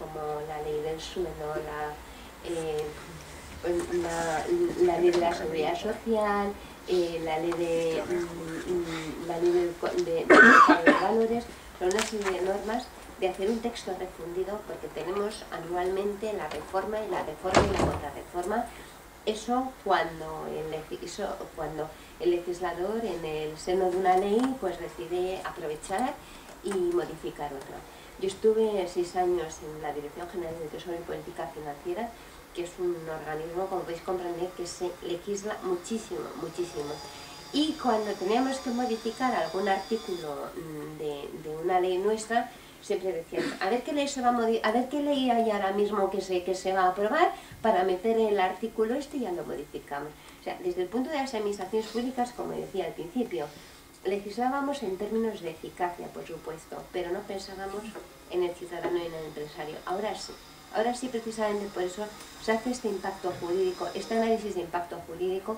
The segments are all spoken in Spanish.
como la ley del suelo, la ley de la seguridad social, la ley de valores, son una serie de normas de hacer un texto refundido, porque tenemos anualmente la reforma y la contrarreforma. Eso cuando el legislador en el seno de una ley pues decide aprovechar y modificar otra. Yo estuve 6 años en la Dirección General de Tesoro y Política Financiera, que es un organismo, como podéis comprender, que se legisla muchísimo, muchísimo. Y cuando teníamos que modificar algún artículo de una ley nuestra, siempre decíamos, a ver qué ley hay ahora mismo que se va a aprobar para meter el artículo y ya lo modificamos. O sea, desde el punto de las administraciones públicas, como decía al principio, legislábamos en términos de eficacia, por supuesto, pero no pensábamos en el ciudadano y en el empresario. Ahora sí, precisamente por eso se hace este impacto jurídico, este análisis de impacto jurídico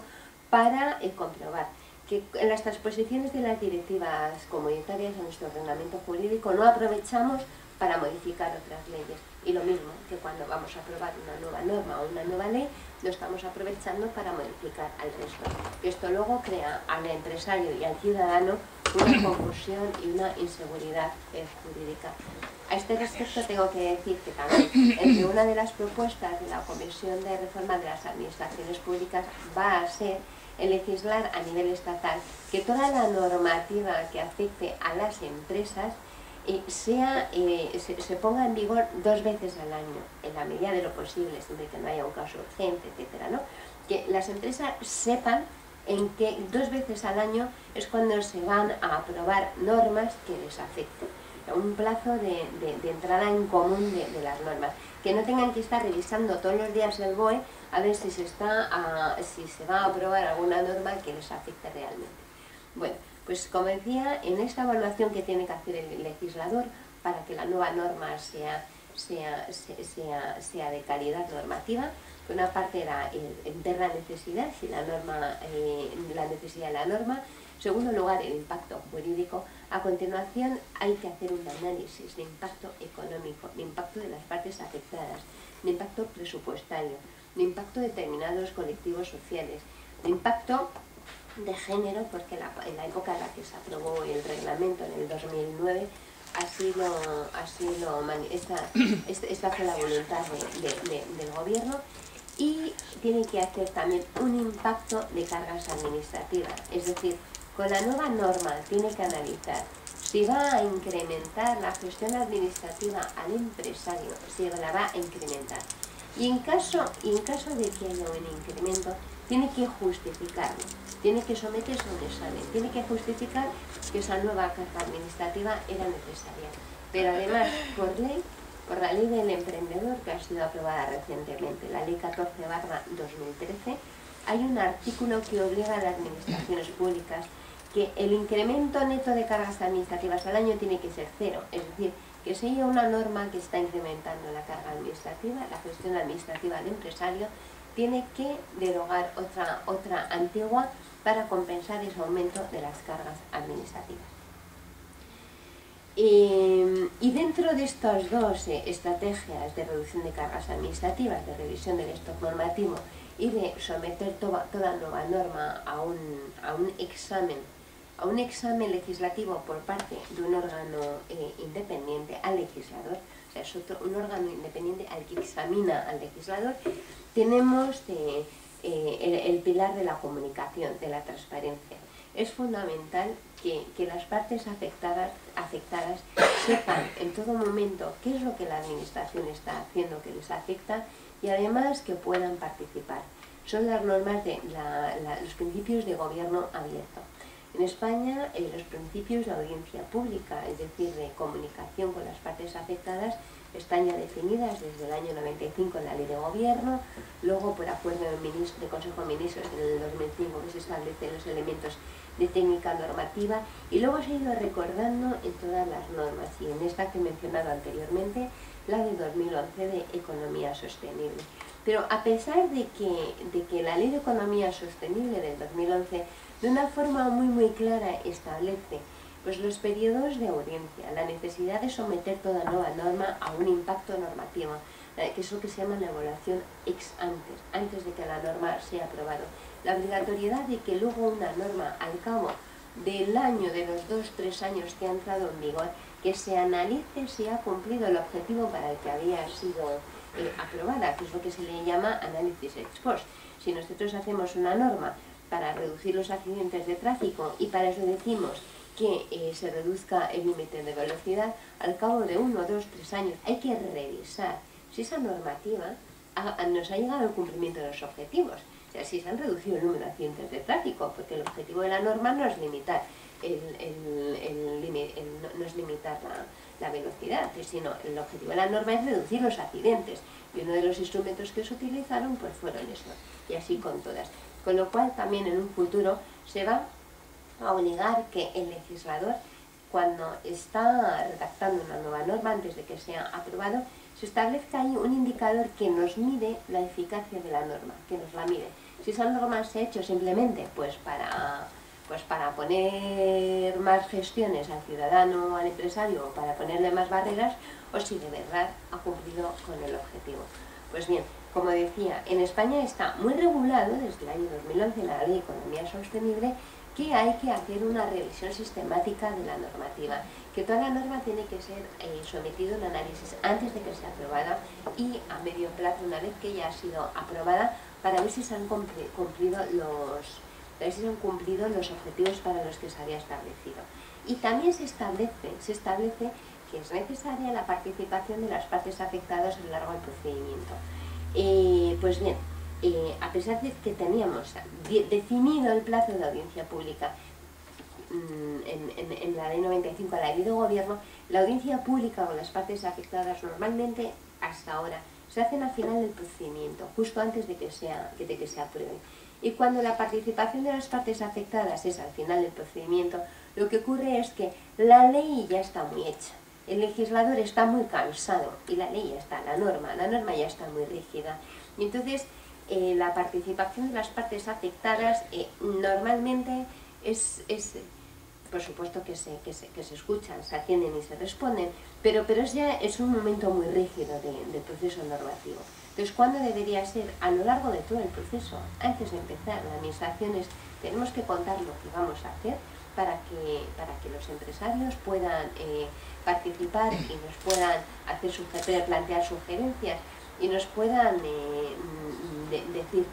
para comprobar que en las transposiciones de las directivas comunitarias a nuestro ordenamiento jurídico no aprovechamos para modificar otras leyes. Y lo mismo que cuando vamos a aprobar una nueva norma o una nueva ley, lo estamos aprovechando para modificar al resto. Esto luego crea al empresario y al ciudadano una confusión y una inseguridad jurídica. A este respecto tengo que decir que también entre una de las propuestas de la Comisión de Reforma de las Administraciones Públicas va a ser el legislar a nivel estatal que toda la normativa que afecte a las empresas se ponga en vigor 2 veces al año, en la medida de lo posible, siempre que no haya un caso urgente, etcétera, ¿no? Que las empresas sepan en que 2 veces al año es cuando se van a aprobar normas que les afecten. Un plazo de entrada en común de las normas, que no tengan que estar revisando todos los días el BOE a ver si se va a aprobar alguna norma que les afecte realmente. Bueno, pues como decía, en esta evaluación que tiene que hacer el legislador para que la nueva norma sea de calidad normativa, una parte era ver la necesidad, la necesidad de la norma. En segundo lugar, el impacto jurídico. A continuación, hay que hacer un análisis de impacto económico, de impacto de las partes afectadas, de impacto presupuestario, de impacto de determinados colectivos sociales, de impacto de género, porque en la época en la que se aprobó el reglamento, en el 2009, esta fue la voluntad del gobierno. Y tiene que hacer también un impacto de cargas administrativas, es decir, con la nueva norma tiene que analizar si va a incrementar la gestión administrativa al empresario, si la va a incrementar. Y en caso de que haya un incremento, tiene que justificarlo, tiene que someterse a un examen, tiene que justificar que esa nueva carga administrativa era necesaria. Pero además, por la ley del emprendedor que ha sido aprobada recientemente, la ley 14/2013, hay un artículo que obliga a las administraciones públicas que el incremento neto de cargas administrativas al año tiene que ser 0, es decir, que si hay una norma que está incrementando la carga administrativa, la gestión administrativa del empresario, tiene que derogar otra antigua para compensar ese aumento de las cargas administrativas. Y dentro de estas dos estrategias de reducción de cargas administrativas, de revisión del stock normativo y de someter toda nueva norma a un examen legislativo por parte de un órgano independiente al legislador, o sea, es un órgano independiente al que examina al legislador, tenemos el pilar de la comunicación, de la transparencia. Es fundamental que las partes afectadas sepan en todo momento qué es lo que la administración está haciendo que les afecta y además que puedan participar. Son las normas de los principios de gobierno abierto. En España, los principios de audiencia pública, es decir, de comunicación con las partes afectadas, están ya definidas desde el año 95 en la Ley de Gobierno, luego por acuerdo del Consejo de Ministros en el 2005 que se establecen los elementos de técnica normativa y luego se ha ido recordando en todas las normas y en esta que he mencionado anteriormente, la de 2011 de Economía Sostenible. Pero a pesar de que la Ley de Economía Sostenible del 2011 de una forma muy clara establece Pues los periodos de audiencia, la necesidad de someter toda nueva norma a un impacto normativo, que es lo que se llama la evaluación ex antes de que la norma sea aprobada. La obligatoriedad de que luego una norma, al cabo del año, de los 2-3 años que ha entrado en vigor, que se analice si ha cumplido el objetivo para el que había sido aprobada, que es lo que se le llama análisis ex post. Si nosotros hacemos una norma para reducir los accidentes de tráfico y para eso decimos que se reduzca el límite de velocidad, al cabo de 1, 2, 3 años hay que revisar si esa normativa nos ha llegado al cumplimiento de los objetivos. O sea, si se han reducido el número de accidentes de tráfico, porque el objetivo de la norma no es limitar no es limitar la velocidad, sino el objetivo de la norma es reducir los accidentes. Y uno de los instrumentos que se utilizaron pues fueron eso, y así con todas. Con lo cual también en un futuro se va a obligar que el legislador, cuando está redactando una nueva norma, antes de que sea aprobado, se establezca ahí un indicador que nos mide la eficacia de la norma, que nos la mide. Si esa norma se ha hecho simplemente pues para poner más gestiones al ciudadano, al empresario, o para ponerle más barreras, o si de verdad ha cumplido con el objetivo. Pues bien, como decía, en España está muy regulado desde el año 2011 la Ley de Economía Sostenible, que hay que hacer una revisión sistemática de la normativa, que toda la norma tiene que ser sometida a un análisis antes de que sea aprobada y a medio plazo, una vez que ya ha sido aprobada, para ver si se han cumplido los objetivos para los que se había establecido. Y también se establece que es necesaria la participación de las partes afectadas a lo largo del procedimiento. Pues bien, a pesar de que teníamos definido el plazo de audiencia pública en la Ley 95, la Ley de Gobierno, la audiencia pública con las partes afectadas normalmente, hasta ahora, se hacen al final del procedimiento, justo antes de que se apruebe. Y cuando la participación de las partes afectadas es al final del procedimiento, lo que ocurre es que la ley ya está muy hecha, el legislador está muy cansado y la ley ya está, la norma ya está muy rígida. Y entonces la participación de las partes afectadas normalmente es por supuesto que se escuchan, se atienden y se responden, pero es un momento muy rígido del proceso normativo. Entonces, ¿cuándo debería ser? A lo largo de todo el proceso, antes de empezar, las administraciones tenemos que contar lo que vamos a hacer para que los empresarios puedan participar y nos puedan plantear sugerencias y nos puedan decir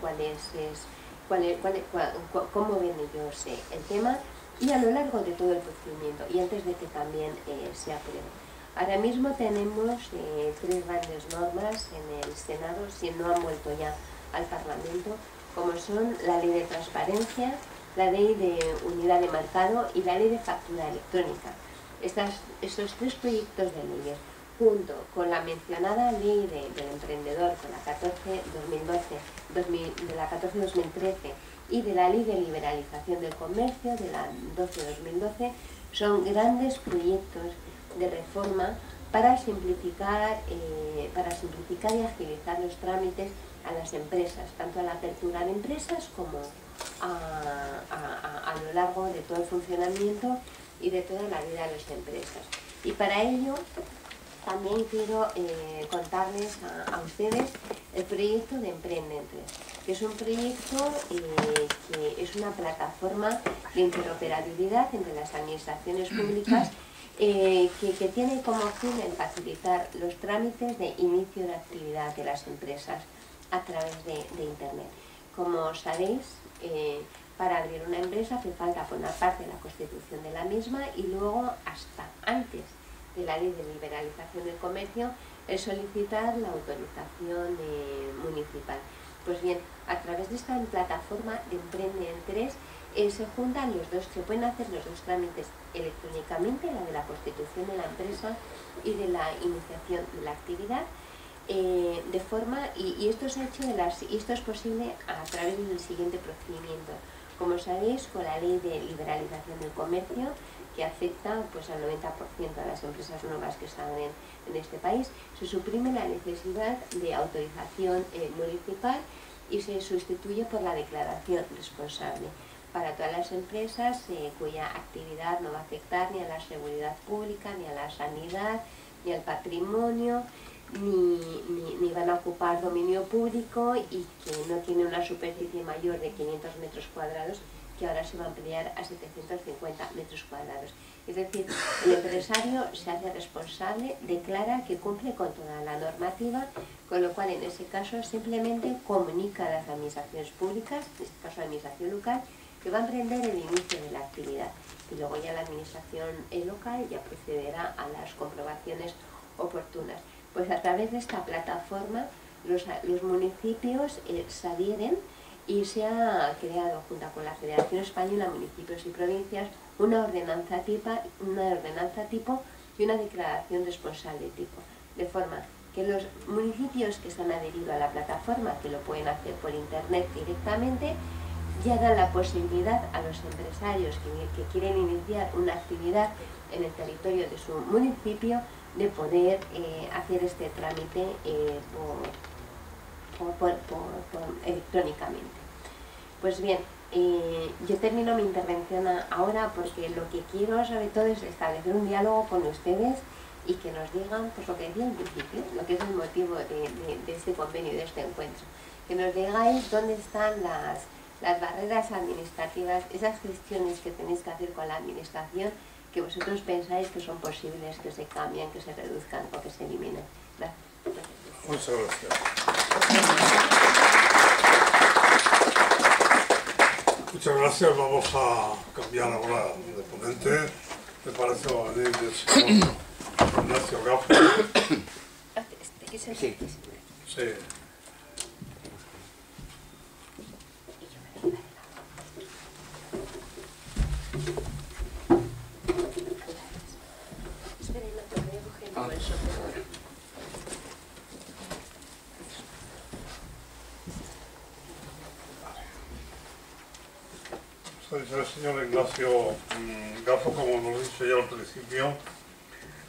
cómo ven ellos el tema, y a lo largo de todo el procedimiento y antes de que también se apruebe. Ahora mismo tenemos 3 grandes normas en el Senado, si no han vuelto ya al Parlamento, como son la Ley de Transparencia, la Ley de Unidad de Mercado y la Ley de Factura Electrónica. Estos 3 proyectos de leyes, junto con la mencionada Ley del Emprendedor, con la 14-2013 y de la Ley de Liberalización del Comercio, de la 12-2012, son grandes proyectos de reforma para simplificar y agilizar los trámites a las empresas, tanto a la apertura de empresas como a lo largo de todo el funcionamiento y de toda la vida de las empresas. Y para ello también quiero contarles a ustedes el proyecto de Emprende en 3, que es un proyecto que es una plataforma de interoperabilidad entre las administraciones públicas que tiene como fin el facilitar los trámites de inicio de actividad de las empresas a través de Internet. Como sabéis, para abrir una empresa hace falta, por una parte, la constitución de la misma y luego, hasta antes de la Ley de Liberalización del Comercio, es solicitar la autorización municipal. Pues bien, a través de esta plataforma de Emprende en 3 se juntan se pueden hacer los 2 trámites electrónicamente, la de la constitución de la empresa y de la iniciación de la actividad, de forma, y esto se ha hecho y esto es posible a través del siguiente procedimiento. Como sabéis, con la Ley de Liberalización del Comercio, que afecta pues al 90% de las empresas nuevas que están en este país, se suprime la necesidad de autorización municipal y se sustituye por la declaración responsable. para todas las empresas cuya actividad no va a afectar ni a la seguridad pública, ni a la sanidad, ni al patrimonio, ni van a ocupar dominio público y que no tiene una superficie mayor de 500 metros cuadrados, que ahora se va a ampliar a 750 metros cuadrados. Es decir, el empresario se hace responsable, declara que cumple con toda la normativa, con lo cual en ese caso simplemente comunica a las administraciones públicas, en este caso la administración local, que va a emprender el inicio de la actividad. Y luego ya la administración local ya procederá a las comprobaciones oportunas. Pues a través de esta plataforma los municipios se adhieren y se ha creado, junto con la Federación Española de Municipios y Provincias, una ordenanza tipo y una declaración responsable tipo. De forma que los municipios que se han adherido a la plataforma, que lo pueden hacer por internet directamente, ya dan la posibilidad a los empresarios que quieren iniciar una actividad en el territorio de su municipio de poder hacer este trámite electrónicamente. Pues bien, yo termino mi intervención ahora porque lo que quiero sobre todo es establecer un diálogo con ustedes y que nos digan, pues lo que decía al principio, lo que es el motivo de este convenio y de este encuentro. Que nos digáis dónde están las barreras administrativas, esas gestiones que tenéis que hacer con la administración, que vosotros pensáis que son posibles, que se cambien, que se reduzcan o que se eliminen. Gracias. Muchas gracias. Muchas gracias. Vamos a cambiar ahora de ponente. Me parece va a venir el señor Ignacio Gafo. Sí. Sí. El señor Ignacio Gafo, como hemos dicho ya al principio,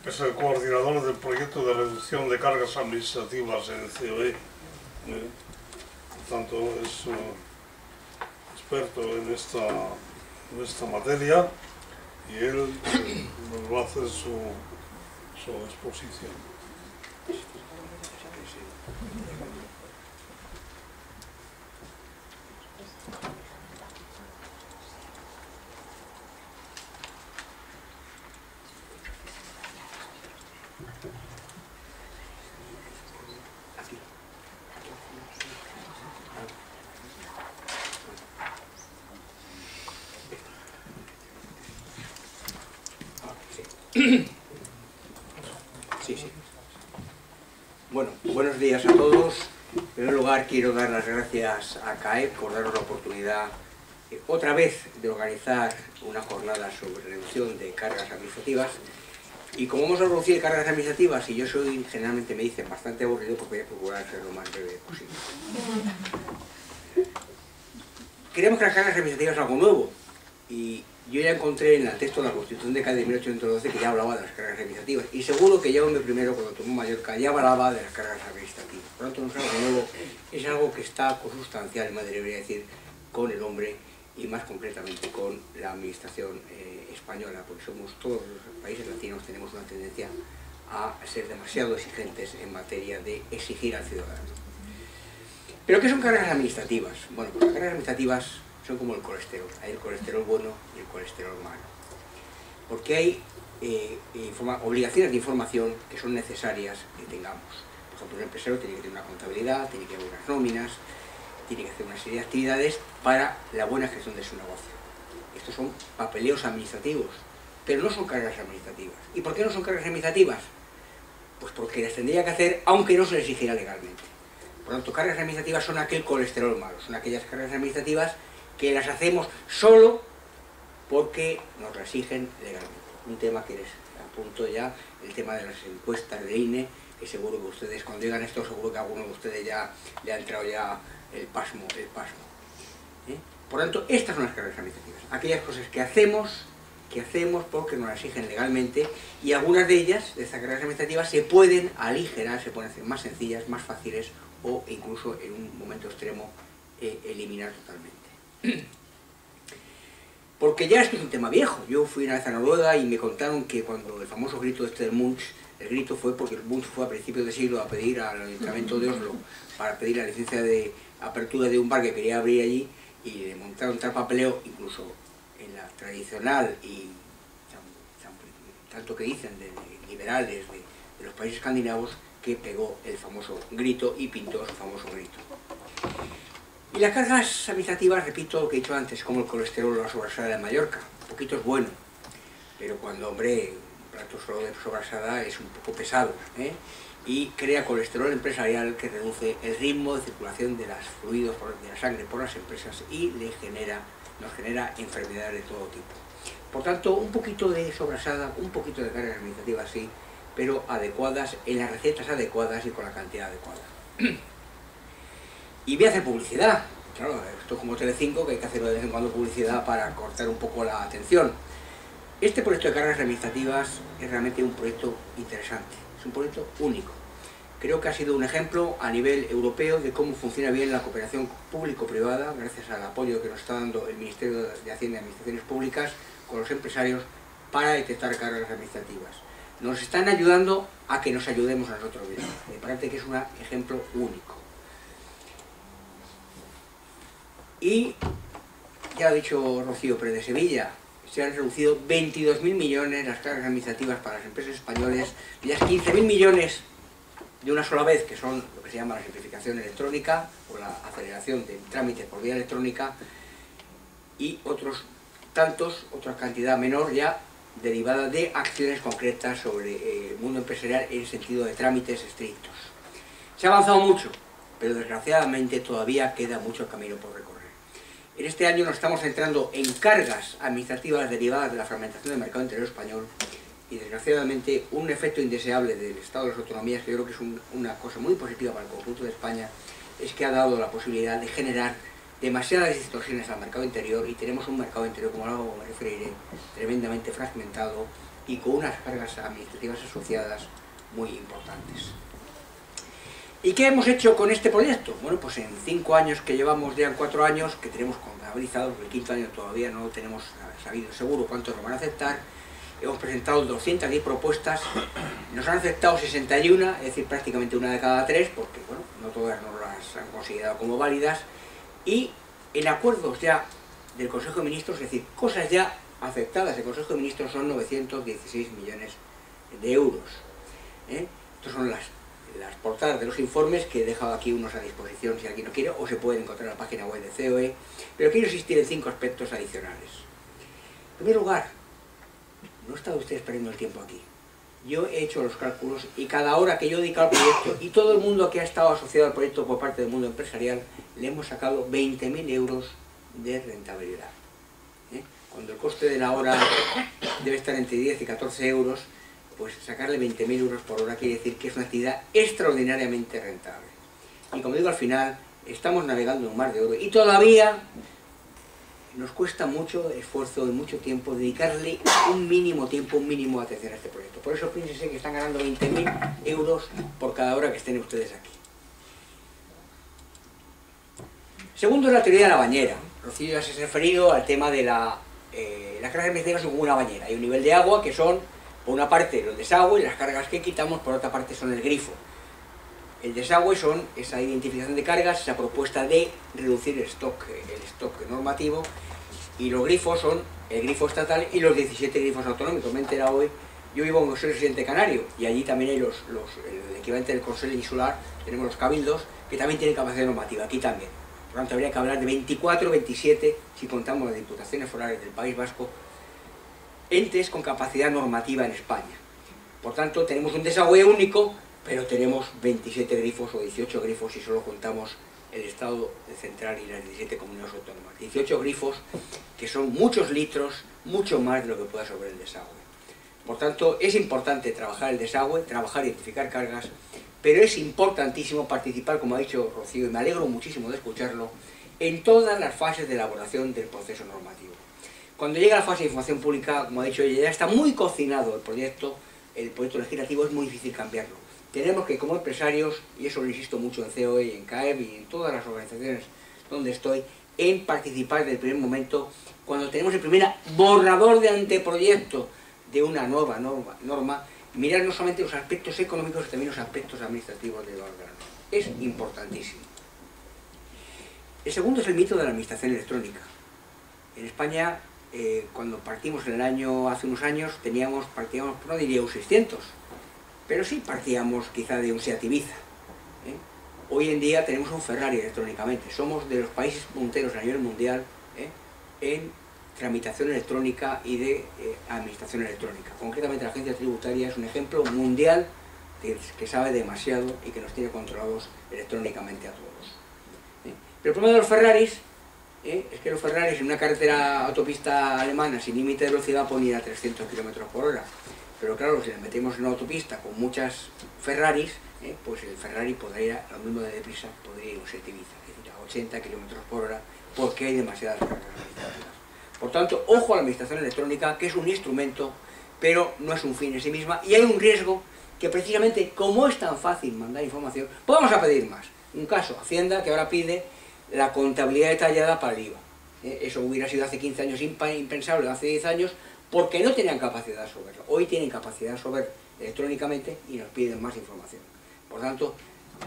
es el coordinador del proyecto de reducción de cargas administrativas en el COE. Por tanto, es experto en esta materia y él nos va a hacer su exposición. Sí. Bueno, buenos días a todos. En primer lugar quiero dar las gracias a CAEP por darnos la oportunidad otra vez de organizar una jornada sobre reducción de cargas administrativas. Y como vamos a reducir cargas administrativas, y yo soy, generalmente me dicen, bastante aburrido, pues voy a procurar ser lo más breve posible. Creemos que las cargas administrativas es algo nuevo, y yo ya encontré en el texto de la Constitución de Cádiz de 1812 que ya hablaba de las cargas administrativas, y seguro que ya hombre primero, cuando tomó Mallorca, ya hablaba de las cargas administrativas. Por lo tanto, no es algo nuevo, es algo que está consustancial, me debería decir, con el hombre y más concretamente con la administración española, porque somos todos los países latinos, tenemos una tendencia a ser demasiado exigentes en materia de exigir al ciudadano. ¿Pero qué son cargas administrativas? Bueno, pues las cargas administrativas son como el colesterol. Hay el colesterol bueno y el colesterol malo. Porque hay obligaciones de información que son necesarias que tengamos. Por ejemplo, un empresario tiene que tener una contabilidad, tiene que haber unas nóminas, tiene que hacer una serie de actividades para la buena gestión de su negocio. Estos son papeleos administrativos, pero no son cargas administrativas. ¿Y por qué no son cargas administrativas? Pues porque las tendría que hacer aunque no se les exigiera legalmente. Por lo tanto, cargas administrativas son aquel colesterol malo, son aquellas cargas administrativas que las hacemos solo porque nos las exigen legalmente. Un tema que les apunto ya, el tema de las encuestas de INE, que seguro que ustedes, cuando digan esto, seguro que a alguno de ustedes ya le ha entrado ya el pasmo. Por lo tanto, estas son las cargas administrativas, aquellas cosas que hacemos porque nos las exigen legalmente, y algunas de ellas, de estas cargas administrativas, se pueden aligerar, se pueden hacer más sencillas, más fáciles, o incluso en un momento extremo eliminar totalmente. Porque ya esto es un tema viejo. Yo fui una vez a Noruega y me contaron que cuando el famoso grito este del Munch, el grito fue porque el Munch fue a principios de siglo a pedir al Ayuntamiento de Oslo para pedir la licencia de apertura de un bar que quería abrir allí, y le montaron tal papeleo, incluso en la tradicional y tanto que dicen de liberales de los países escandinavos, que pegó el famoso grito y pintó su famoso grito. Y las cargas administrativas, repito lo que he dicho antes, como el colesterol o la sobrasada de Mallorca. Un poquito es bueno, pero cuando, hombre, un plato solo de sobrasada es un poco pesado, ¿eh? Y crea colesterol empresarial que reduce el ritmo de circulación de los fluidos de la sangre por las empresas y nos genera enfermedades de todo tipo. Por tanto, un poquito de sobrasada, un poquito de cargas administrativas sí, pero adecuadas, en las recetas adecuadas y con la cantidad adecuada. Y voy a hacer publicidad. Claro, esto es como Telecinco, que hay que hacer de vez en cuando publicidad para cortar un poco la atención. Este proyecto de cargas administrativas es realmente un proyecto interesante, es un proyecto único. Creo que ha sido un ejemplo a nivel europeo de cómo funciona bien la cooperación público-privada, gracias al apoyo que nos está dando el Ministerio de Hacienda y Administraciones Públicas con los empresarios para detectar cargas administrativas. Nos están ayudando a que nos ayudemos a nosotros mismos. Me parece que es un ejemplo único. Y, ya ha dicho Rocío Pérez de Sevilla, se han reducido 22.000 millones las cargas administrativas para las empresas españolas, y las 15.000 millones de una sola vez, que son lo que se llama la simplificación electrónica o la aceleración de trámites por vía electrónica, y otros tantos, otra cantidad menor ya derivada de acciones concretas sobre el mundo empresarial en el sentido de trámites estrictos. Se ha avanzado mucho, pero desgraciadamente todavía queda mucho camino por recorrer. En este año nos estamos centrando en cargas administrativas derivadas de la fragmentación del mercado interior español, y desgraciadamente un efecto indeseable del Estado de las Autonomías, que yo creo que es una cosa muy positiva para el conjunto de España, es que ha dado la posibilidad de generar demasiadas distorsiones al mercado interior, y tenemos un mercado interior, como luego me referiré, tremendamente fragmentado y con unas cargas administrativas asociadas muy importantes. ¿Y qué hemos hecho con este proyecto? Bueno, pues en 5 años que llevamos, ya en 4 años, que tenemos contabilizado, porque el 5.º año todavía no tenemos sabido seguro cuántos nos van a aceptar, hemos presentado 210 propuestas, nos han aceptado 61, es decir, prácticamente una de cada 3, porque bueno, no todas nos las han considerado como válidas, y en acuerdos ya del Consejo de Ministros, es decir, cosas ya aceptadas del Consejo de Ministros, son 916 millones de euros. Estas son las portadas de los informes, que he dejado aquí unos a disposición si alguien no quiere, o se pueden encontrar en la página web de COE, pero quiero insistir en 5 aspectos adicionales. En primer lugar, no están ustedes perdiendo el tiempo aquí. Yo he hecho los cálculos, y cada hora que yo he dedicado al proyecto, y todo el mundo que ha estado asociado al proyecto por parte del mundo empresarial, le hemos sacado 20.000 euros de rentabilidad. Cuando el coste de la hora debe estar entre 10 y 14 euros, pues sacarle 20.000 euros por hora quiere decir que es una actividad extraordinariamente rentable. Y como digo, al final estamos navegando en un mar de oro, y todavía nos cuesta mucho esfuerzo y mucho tiempo dedicarle un mínimo tiempo, un mínimo de atención a este proyecto. Por eso piénsense que están ganando 20.000 euros por cada hora que estén ustedes aquí. Segundo, es la teoría de la bañera. Rocío ya se ha referido al tema de las cargas administrativas son como una bañera. Hay un nivel de agua que son, por una parte, los desagües, las cargas que quitamos, por otra parte son el grifo. El desagüe son esa identificación de cargas, esa propuesta de reducir el stock normativo, y los grifos son el grifo estatal y los 17 grifos autonómicos. Me he enterado hoy, yo vivo en soy residente canario, y allí también hay el equivalente del Consejo Insular, tenemos los cabildos, que también tienen capacidad normativa, aquí también. Por lo tanto, habría que hablar de 24 o 27, si contamos las diputaciones forales del País Vasco, entes con capacidad normativa en España. Por tanto, tenemos un desagüe único, pero tenemos 27 grifos o 18 grifos si solo contamos el Estado central y las 17 comunidades autónomas. 18 grifos que son muchos litros, mucho más de lo que pueda sobre el desagüe. Por tanto, es importante trabajar el desagüe, trabajar y identificar cargas, pero es importantísimo participar, como ha dicho Rocío, y me alegro muchísimo de escucharlo, en todas las fases de elaboración del proceso normativo. Cuando llega la fase de información pública, como ha dicho ella, ya está muy cocinado el proyecto legislativo, es muy difícil cambiarlo. Tenemos que, como empresarios, y eso lo insisto mucho en COE y en CAEB y en todas las organizaciones donde estoy, en participar desde el primer momento, cuando tenemos el primer borrador de anteproyecto de una nueva norma, mirar no solamente los aspectos económicos, sino también los aspectos administrativos del órgano. Es importantísimo. El segundo es el mito de la administración electrónica. En España, cuando partimos en el año, hace unos años, partíamos, no diría un 600, pero sí partíamos quizá de un Seat Ibiza. Hoy en día tenemos un Ferrari electrónicamente. Somos de los países punteros a nivel mundial en tramitación electrónica y de administración electrónica. Concretamente la agencia tributaria es un ejemplo mundial que sabe demasiado y que nos tiene controlados electrónicamente a todos. Pero el problema de los Ferraris es que los Ferraris en una carretera autopista alemana sin límite de velocidad pueden ir a 300 km por hora. Pero claro, si le metemos en una autopista con muchas Ferraris, pues el Ferrari podrá ir a lo mismo de deprisa, podría ir a un Seat Ibiza, es decir, a 80 km por hora, porque hay demasiadas cargas administrativas. Por tanto, ojo a la administración electrónica, que es un instrumento, pero no es un fin en sí misma, y hay un riesgo que precisamente, como es tan fácil mandar información, pues vamos a pedir más. Un caso, Hacienda, que ahora pide la contabilidad detallada para el IVA. Eso hubiera sido hace 15 años impensable, hace 10 años, porque no tenían capacidad de resolverlo. Hoy tienen capacidad de resolver electrónicamente y nos piden más información. Por tanto,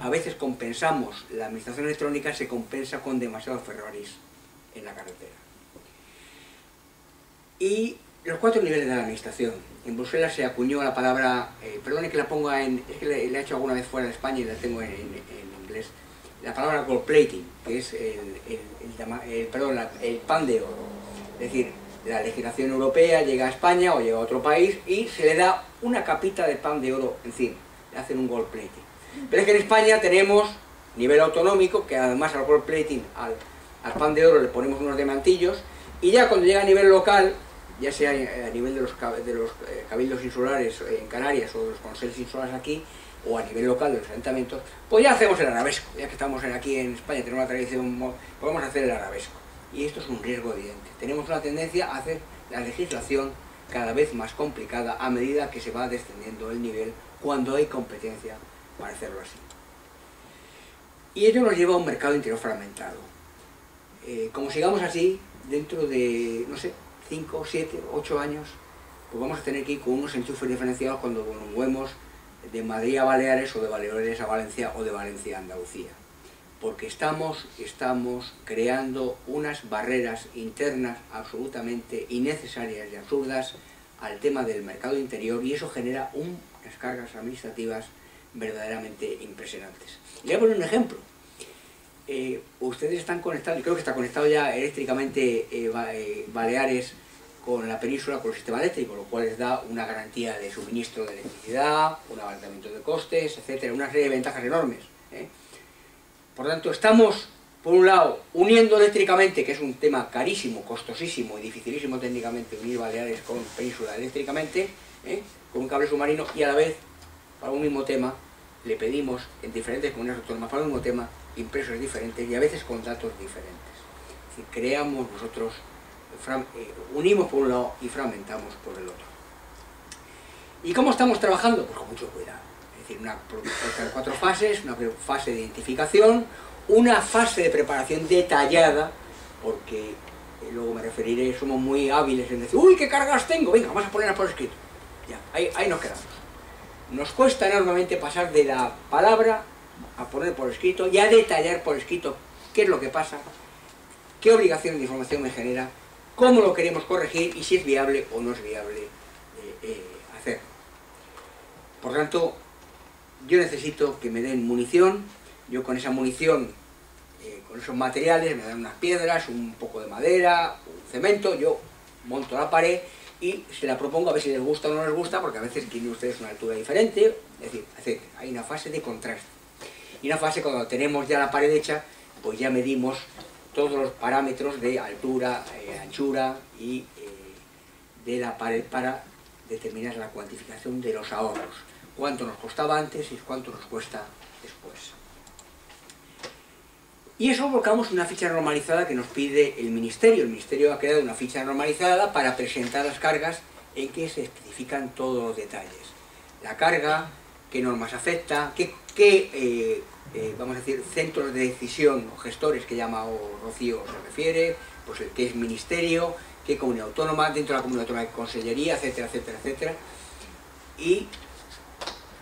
a veces compensamos, la administración electrónica se compensa con demasiados Ferraris en la carretera. Y los 4 niveles de la administración. En Bruselas se acuñó la palabra, perdone que la ponga en, es que la he hecho alguna vez fuera de España y la tengo en inglés, la palabra gold plating, que es el pan de oro. Es decir, la legislación europea llega a España o llega a otro país y se le da una capita de pan de oro encima, le hacen un gold plating. Pero es que en España tenemos nivel autonómico, que además al gold plating, al pan de oro le ponemos unos diamantillos, y ya cuando llega a nivel local, ya sea a nivel de los cabildos insulares en Canarias o de los consejos insulares aquí, o a nivel local de los ayuntamientos, pues ya hacemos el arabesco. Ya que estamos aquí en España, tenemos la tradición, podemos hacer el arabesco. Y esto es un riesgo evidente. Tenemos una tendencia a hacer la legislación cada vez más complicada a medida que se va descendiendo el nivel cuando hay competencia para hacerlo así. Y ello nos lleva a un mercado interior fragmentado. Como sigamos así, dentro de, no sé, 5, 7, 8 años, pues vamos a tener que ir con unos enchufes diferenciados cuando volvemos de Madrid a Baleares o de Baleares a Valencia o de Valencia a Andalucía. Porque estamos creando unas barreras internas absolutamente innecesarias y absurdas al tema del mercado interior, y eso genera unas cargas administrativas verdaderamente impresionantes. Le voy a poner un ejemplo. Ustedes están conectados, y creo que está conectado ya eléctricamente Baleares con la península, con el sistema eléctrico, lo cual les da una garantía de suministro de electricidad, un abaratamiento de costes, etcétera, una serie de ventajas enormes. Por tanto, estamos, por un lado, uniendo eléctricamente, que es un tema carísimo, costosísimo y dificilísimo técnicamente, unir Baleares con península eléctricamente, con un cable submarino, y a la vez, para un mismo tema, le pedimos en diferentes comunidades autónomas, para un mismo tema, impresos diferentes y a veces con datos diferentes. Es decir, creamos nosotros, unimos por un lado y fragmentamos por el otro. ¿Y cómo estamos trabajando? Pues con mucho cuidado. Es decir, una propuesta de 4 fases, una fase de identificación, una fase de preparación detallada, porque luego me referiré, somos muy hábiles en decir, uy, qué cargas tengo, venga, vamos a ponerlas por escrito. Ya, ahí nos quedamos. Nos cuesta enormemente pasar de la palabra a poner por escrito y a detallar por escrito qué es lo que pasa, qué obligaciones de información me genera, cómo lo queremos corregir y si es viable o no es viable hacerlo. Por tanto, yo necesito que me den munición, yo con esa munición, con esos materiales, me dan unas piedras, un poco de madera, un cemento, yo monto la pared y se la propongo a ver si les gusta o no les gusta, porque a veces tienen ustedes una altura diferente, es decir, hay una fase de contraste. Y una fase cuando tenemos ya la pared hecha, pues ya medimos todos los parámetros de altura, anchura y de la pared para determinar la cuantificación de los ahorros. Cuánto nos costaba antes y cuánto nos cuesta después. Y eso volcamos en una ficha normalizada que nos pide el Ministerio. El Ministerio ha creado una ficha normalizada para presentar las cargas en que se especifican todos los detalles. La carga, qué normas afecta, qué vamos a decir, centros de decisión o gestores que llama o Rocío se refiere, pues el que es ministerio, qué comunidad autónoma, dentro de la comunidad autónoma hay consellería, etcétera, etcétera, etcétera, y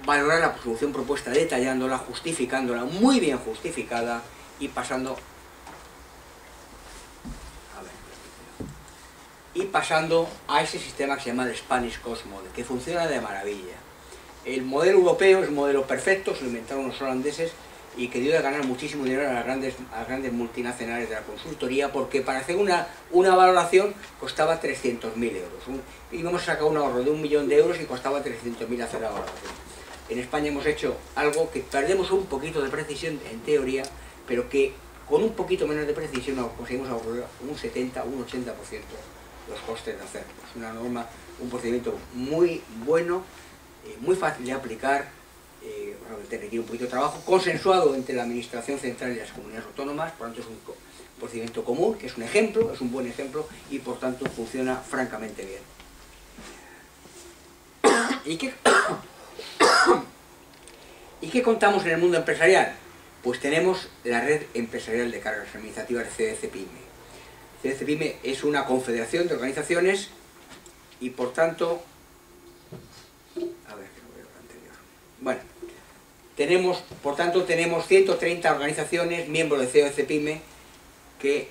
valorar la solución propuesta detallándola, justificándola, muy bien justificada, y pasando a ese sistema que se llama el Spanish Coast Model, que funciona de maravilla. El modelo europeo es un modelo perfecto, se lo inventaron los holandeses y que dio de ganar muchísimo dinero a las grandes multinacionales de la consultoría, porque para hacer una valoración costaba 300.000 euros. Íbamos a sacar un ahorro de 1 millón de euros y costaba 300.000 hacer la valoración. En España hemos hecho algo que perdemos un poquito de precisión en teoría, pero que con un poquito menos de precisión conseguimos ahorrar un 70 o un 80% los costes de hacerlo. Es una norma, un procedimiento muy bueno, muy fácil de aplicar, realmente requiere un poquito de trabajo, consensuado entre la Administración Central y las comunidades autónomas, por lo tanto es un procedimiento común, que es un ejemplo, es un buen ejemplo y por tanto funciona francamente bien. ¿Y qué contamos en el mundo empresarial? Pues tenemos la Red Empresarial de Cargas Administrativas, CDC-PYME. CDC-PYME es una confederación de organizaciones y por tanto... A ver, que no veo lo anterior. Bueno, por tanto tenemos 130 organizaciones, miembros de CDC-PYME, que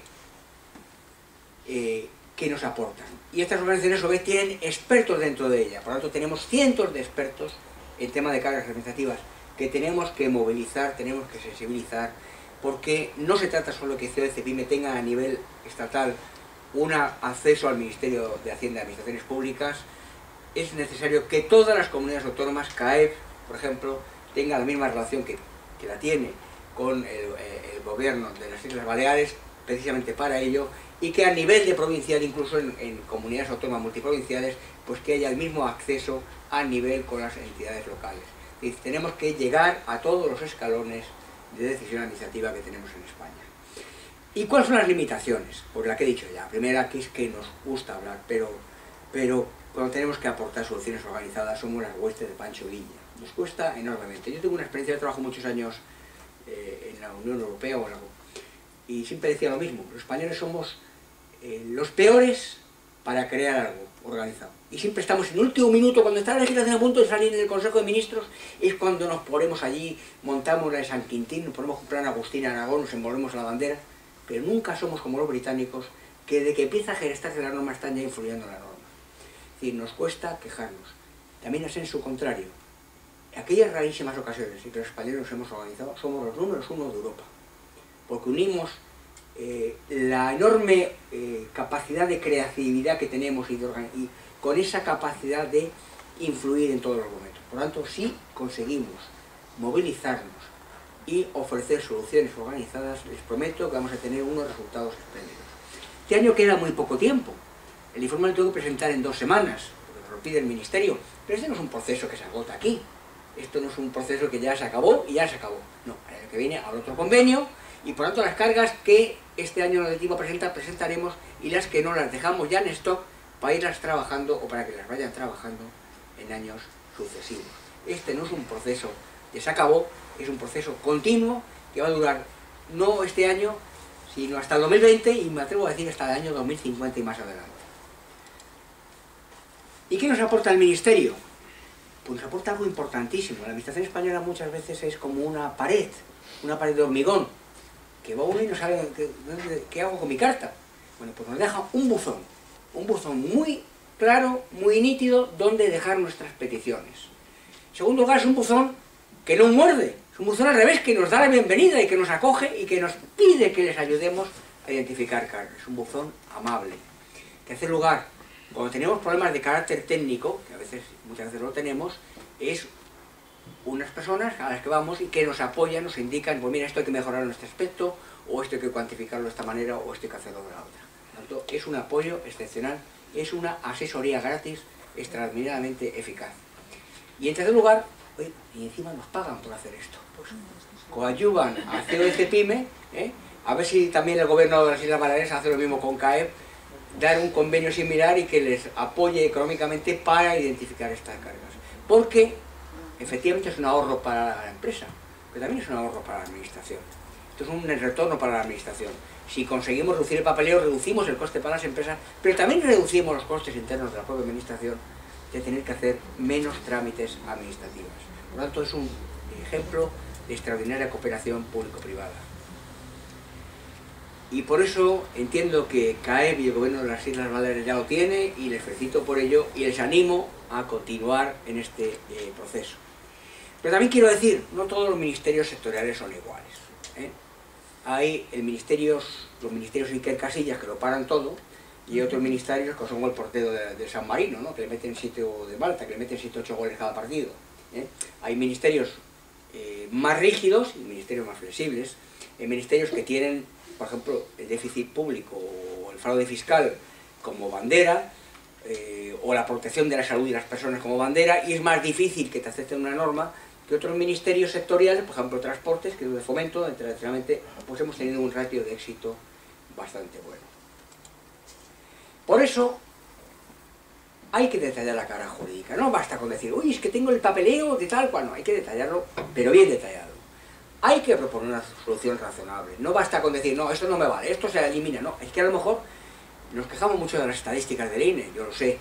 nos aportan. Y estas organizaciones a su vez tienen expertos dentro de ellas. Por lo tanto tenemos cientos de expertos en tema de cargas administrativas que tenemos que movilizar, tenemos que sensibilizar, porque no se trata solo de que CDC-PYME tenga a nivel estatal un acceso al Ministerio de Hacienda y Administraciones Públicas. Es necesario que todas las comunidades autónomas, CAEP, por ejemplo, tengan la misma relación que la tiene con el gobierno de las Islas Baleares, precisamente para ello, y que a nivel de provincial, incluso en comunidades autónomas multiprovinciales, pues que haya el mismo acceso a nivel con las entidades locales. Es decir, tenemos que llegar a todos los escalones de decisión administrativa que tenemos en España. ¿Y cuáles son las limitaciones? Pues la que he dicho ya. La primera, que es que nos gusta hablar, pero cuando tenemos que aportar soluciones organizadas somos las huestes de Pancho Villa. Nos cuesta enormemente. Yo tengo una experiencia de trabajo muchos años en la Unión Europea y siempre decía lo mismo. Los españoles somos los peores para crear algo organizado. Y siempre estamos en el último minuto, cuando está la legislación a punto de salir en el Consejo de Ministros, es cuando nos ponemos allí, montamos la de San Quintín, nos ponemos con plan Agustín Aragón, nos envolvemos a la bandera, pero nunca somos como los británicos, que de que empieza a gestarse la norma están ya influyendo en la norma. Es decir, nos cuesta quejarnos. También es en su contrario. En aquellas rarísimas ocasiones en que los españoles nos hemos organizado, somos los números 1 de Europa, porque unimos la enorme capacidad de creatividad que tenemos y con esa capacidad de influir en todos los momentos. Por lo tanto, si conseguimos movilizarnos y ofrecer soluciones organizadas, les prometo que vamos a tener unos resultados espléndidos. Este año queda muy poco tiempo. El informe lo tengo que presentar en 2 semanas, porque lo pide el Ministerio, pero este no es un proceso que se agota aquí. Esto no es un proceso que ya se acabó y ya se acabó. No, el año que viene habrá otro convenio y por lo tanto las cargas que este año el equipo presentaremos y las que no las dejamos ya en stock para irlas trabajando o para que las vayan trabajando en años sucesivos. Este no es un proceso que se acabó, es un proceso continuo que va a durar no este año, sino hasta el 2020 y me atrevo a decir hasta el año 2050 y más adelante. ¿Y qué nos aporta el Ministerio? Pues nos aporta algo importantísimo. La Administración española muchas veces es como una pared de hormigón, que va uno y no sabe qué hago con mi carta. Bueno, pues nos deja un buzón muy claro, muy nítido, donde dejar nuestras peticiones. En segundo lugar, es un buzón que no muerde, es un buzón al revés, que nos da la bienvenida y que nos acoge y que nos pide que les ayudemos a identificar cargas. Es un buzón amable. En tercer lugar, cuando tenemos problemas de carácter técnico, que muchas veces lo tenemos, es unas personas a las que vamos y que nos apoyan, nos indican, pues mira, esto hay que mejorarlo en este aspecto, o esto hay que cuantificarlo de esta manera, o esto hay que hacerlo de la otra. Por lo tanto, es un apoyo excepcional, es una asesoría gratis extraordinariamente eficaz. Y en tercer lugar, y encima nos pagan por hacer esto. Pues coadyuvan a CDC-PYME, a ver si también el gobierno de las Islas Baleares hace lo mismo con CAEP, dar un convenio similar y que les apoye económicamente para identificar estas cargas. Porque efectivamente es un ahorro para la empresa. pero también es un ahorro para la administración. Esto es un retorno para la administración. Si conseguimos reducir el papeleo, reducimos el coste para las empresas, pero también reducimos los costes internos de la propia administración de tener que hacer menos trámites administrativos. Por lo tanto, es un ejemplo de extraordinaria cooperación público-privada. Y por eso entiendo que CAEB y el Gobierno de las Islas Baleares ya lo tiene, y les felicito por ello y les animo a continuar en este proceso. Pero también quiero decir, no todos los ministerios sectoriales son iguales, ¿eh? Hay los ministerios Iker Casillas, que lo paran todo, y otros ministerios que son el portero de San Marino, ¿no? Que le meten 7 o de Malta, que le meten 7 o 8 goles cada partido, ¿eh? Hay ministerios más rígidos y ministerios más flexibles, ministerios que tienen, por ejemplo, el déficit público o el fraude fiscal como bandera, o la protección de la salud y las personas como bandera, y es más difícil que te acepten una norma que otros ministerios sectoriales, por ejemplo transportes, que es de fomento, donde tradicionalmente pues hemos tenido un ratio de éxito bastante bueno. Por eso hay que detallar la carga jurídica, no basta con decir, uy, es que tengo el papeleo de tal cual, no, hay que detallarlo, pero bien detallado. Hay que proponer una solución razonable, no basta con decir, no, esto no me vale, esto se elimina, no, es que a lo mejor nos quejamos mucho de las estadísticas del INE, yo lo sé,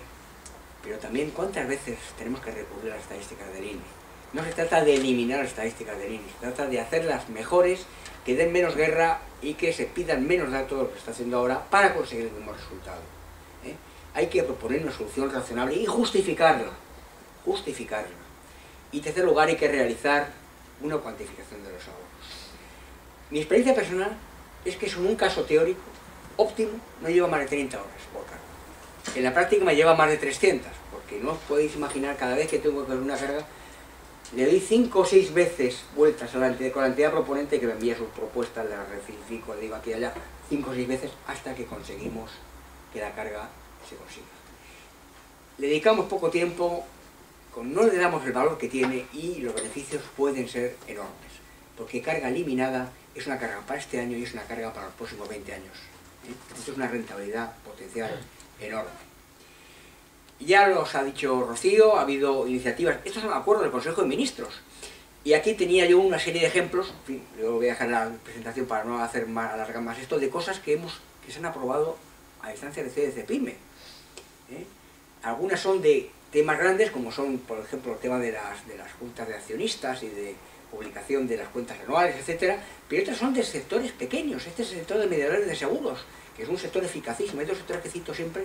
pero también cuántas veces tenemos que recurrir a las estadísticas del INE. No se trata de eliminar las estadísticas del INE, se trata de hacerlas mejores, que den menos guerra y que se pidan menos datos de lo que se está haciendo ahora para conseguir el mismo resultado, ¿eh? Hay que proponer una solución razonable y justificarla. Y en tercer lugar, hay que realizar una cuantificación de los ahorros. Mi experiencia personal es que eso en un caso teórico óptimo no lleva más de 30 horas por carga. En la práctica me lleva más de 300, porque no os podéis imaginar, cada vez que tengo que hacer una carga, le doy 5 o 6 veces vueltas con la entidad proponente que me envía sus propuestas, las rectifico, le digo aquí y allá, 5 o 6 veces hasta que conseguimos que la carga se consiga. Le dedicamos poco tiempo, no le damos el valor que tiene y los beneficios pueden ser enormes, porque carga eliminada es una carga para este año y es una carga para los próximos 20 años. Esto es una rentabilidad potencial enorme. Ya los ha dicho Rocío, ha habido iniciativas, estos son acuerdos del Consejo de Ministros, y aquí tenía yo una serie de ejemplos, en fin, yo voy a dejar la presentación para no alargar más esto, de cosas que se han aprobado a distancia de CDC-PYME. Algunas son de temas grandes, como son, por ejemplo, el tema de las juntas de accionistas y de publicación de las cuentas anuales, etcétera, pero otras son de sectores pequeños. Este es el sector de mediadores de seguros, que es un sector eficacísimo. Hay dos sectores que cito siempre,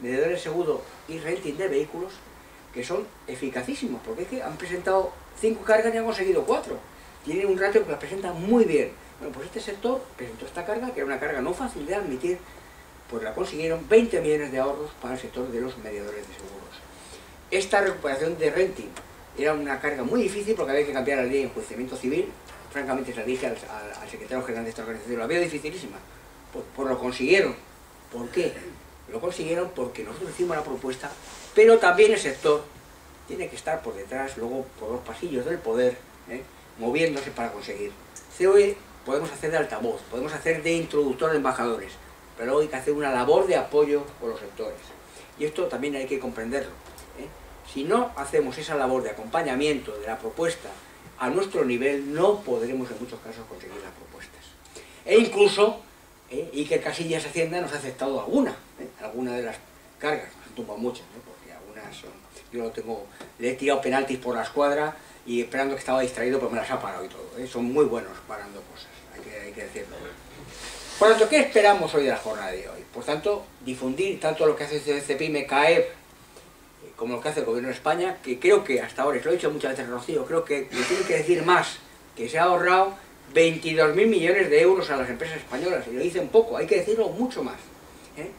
mediadores de seguro y renting de vehículos, que son eficacísimos, porque es que han presentado 5 cargas y han conseguido 4. Tienen un ratio que las presenta muy bien. Bueno, pues este sector presentó esta carga, que era una carga no fácil de admitir, pues la consiguieron 20 millones de ahorros para el sector de los mediadores de seguros. Esta recuperación de renting era una carga muy difícil porque había que cambiar la ley de enjuiciamiento civil. Francamente, se la dije al secretario general de esta organización, la veo dificilísima. Pues lo consiguieron. ¿Por qué? Lo consiguieron porque nosotros hicimos la propuesta, pero también el sector tiene que estar por detrás, luego por los pasillos del poder, moviéndose para conseguir. COE podemos hacer de altavoz, podemos hacer de introductor de embajadores, pero luego hay que hacer una labor de apoyo por los sectores. Y esto también hay que comprenderlo. Si no hacemos esa labor de acompañamiento de la propuesta a nuestro nivel, no podremos en muchos casos conseguir las propuestas. E incluso, Iker Casillas Hacienda nos ha aceptado alguna de las cargas, nos han tumbado muchas, porque algunas son, yo le he tirado penaltis por la escuadra y esperando que estaba distraído, pues me las ha parado y todo. Son muy buenos parando cosas, hay que decirlo. Por lo tanto, ¿qué esperamos hoy de la jornada de hoy? Por tanto, difundir tanto lo que hace CDC-PYME, CAEB, como lo que hace el Gobierno de España, que creo que hasta ahora, y lo he dicho muchas veces Rocío, creo que le tiene que decir más, que se ha ahorrado 22.000 millones de euros a las empresas españolas, y lo dicen poco, hay que decirlo mucho más. En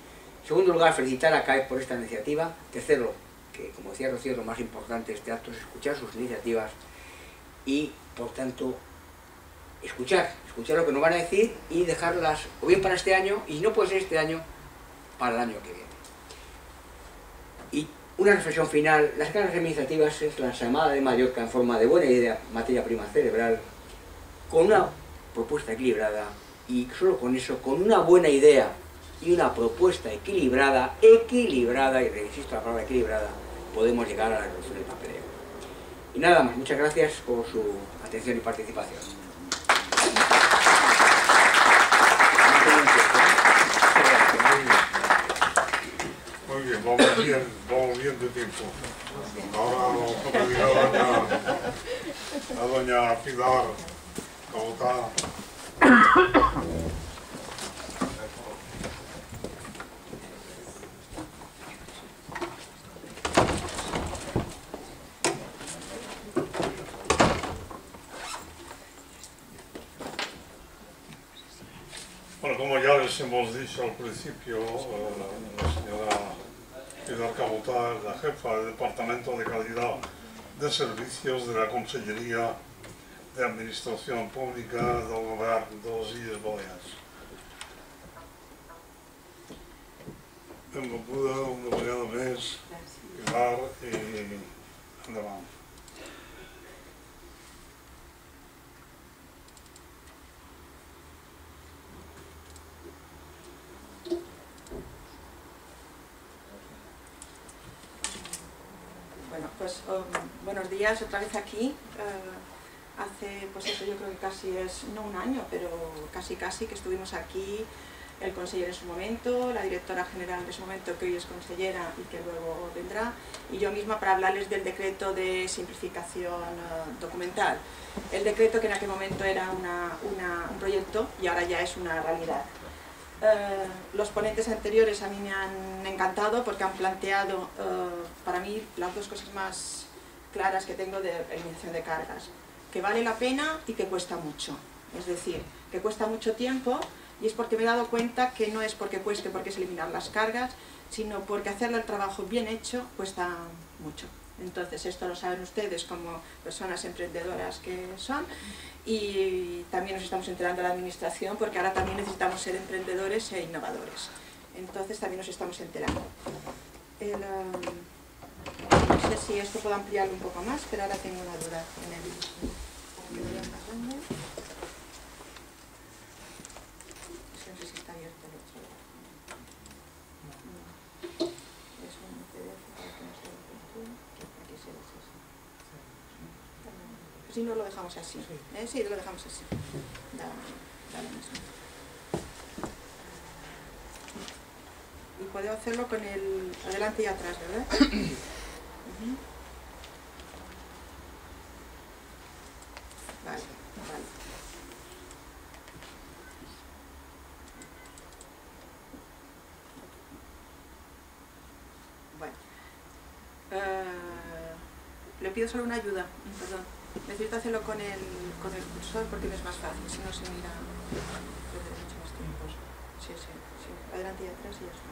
segundo lugar, felicitar a CAEB por esta iniciativa. Tercero, que como decía Rocío, lo más importante de este acto es escuchar sus iniciativas y, por tanto, escuchar lo que nos van a decir y dejarlas o bien para este año, y si no puede ser este año, para el año que viene. Y una reflexión final, las cargas administrativas es la ensalmada de Mallorca en forma de buena idea, materia prima cerebral, con una propuesta equilibrada, y solo con eso, con una buena idea y una propuesta equilibrada, y insisto la palabra equilibrada, podemos llegar a la reducción del papeleo. Y nada más, muchas gracias por su atención y participación. Muy bien, vamos bien de tiempo. Ahora vamos a pedir a doña Pilar Cabotá. Bueno, como ya les hemos dicho al principio, la señora Pilar Cabotá es la jefa del Departamento de Calidad de Servicios de la Consellería de Administración Pública del Govern de les Illes Balears. Benvolguda una vegada més, Pilar, i endavant. Bueno, pues buenos días otra vez aquí. Hace, pues eso, yo creo que casi es, no un año, pero casi que estuvimos aquí, el consejero en su momento, la directora general de su momento, que hoy es consellera y que luego vendrá, y yo misma para hablarles del decreto de simplificación documental. El decreto que en aquel momento era un proyecto y ahora ya es una realidad. Los ponentes anteriores a mí me han encantado porque han planteado para mí las dos cosas más claras que tengo de eliminación de cargas, que vale la pena y que cuesta mucho, es decir, que cuesta mucho tiempo, y es porque me he dado cuenta que no es porque cueste porque es eliminar las cargas, sino porque hacerle el trabajo bien hecho cuesta mucho. Entonces esto lo saben ustedes como personas emprendedoras que son, y también nos estamos enterando de la administración porque ahora también necesitamos ser emprendedores e innovadores. Entonces también nos estamos enterando. No sé si esto puedo ampliarlo un poco más, pero ahora tengo una duda en el... No sé si está abierto el otro lado. Es un PDF para que no se lo pinture. Aquí se ve así. Si no, lo dejamos así. Sí, lo dejamos así. Da lo mismo. Y puedo hacerlo con el adelante y atrás, ¿verdad? Vale. Bueno. Le pido solo una ayuda, perdón. Necesito hacerlo con el cursor porque me es más fácil, si no se mira, perderé mucho más tiempo. Sí. Adelante y atrás y ya está.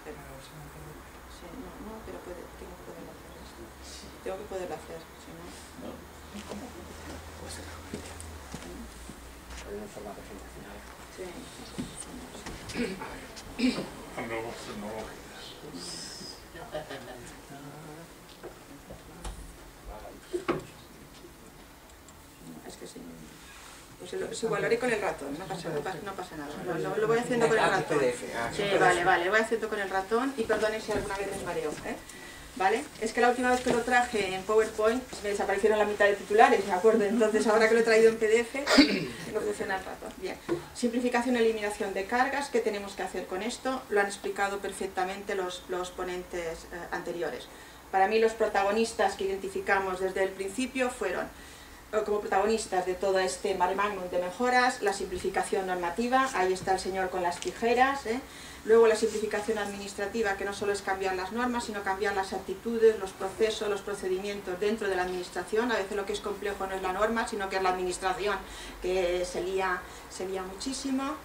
Pero, sí, no, pero tengo que poderlo hacer esto. Tengo que poderlo hacer, si no... Puede ser en forma presentacional. Sí. Nuevas tecnologías. Es que sí. Pues igual lo haré con el ratón, no pasa nada. Lo voy haciendo con el ratón. Sí, vale, voy haciendo con el ratón y perdonen si alguna vez les mareo. ¿Vale? Es que la última vez que lo traje en PowerPoint me desaparecieron la mitad de titulares, ¿de acuerdo? Entonces ahora que lo he traído en PDF, no funciona el ratón. Bien. Simplificación y eliminación de cargas, ¿qué tenemos que hacer con esto? Lo han explicado perfectamente los ponentes anteriores. Para mí los protagonistas que identificamos desde el principio fueron, como protagonistas de todo este mare magnum de mejoras, la simplificación normativa, ahí está el señor con las tijeras, luego la simplificación administrativa, que no solo es cambiar las normas, sino cambiar las actitudes, los procesos, los procedimientos dentro de la administración. A veces lo que es complejo no es la norma, sino que es la administración, que se lía muchísimo.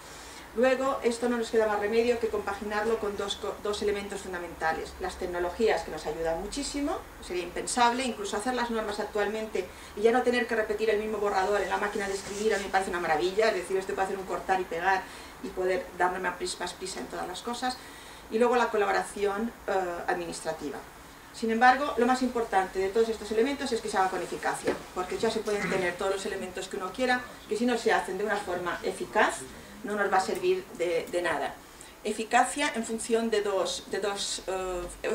Luego, esto no nos queda más remedio que compaginarlo con dos elementos fundamentales. Las tecnologías, que nos ayudan muchísimo, sería impensable, incluso hacer las normas actualmente y ya no tener que repetir el mismo borrador en la máquina de escribir, a mí me parece una maravilla, es decir, esto puede hacer un cortar y pegar y poder darle más prisa en todas las cosas. Y luego la colaboración administrativa. Sin embargo, lo más importante de todos estos elementos es que se haga con eficacia, porque ya se pueden tener todos los elementos que uno quiera, que si no se hacen de una forma eficaz, no nos va a servir de nada. Eficacia en función de dos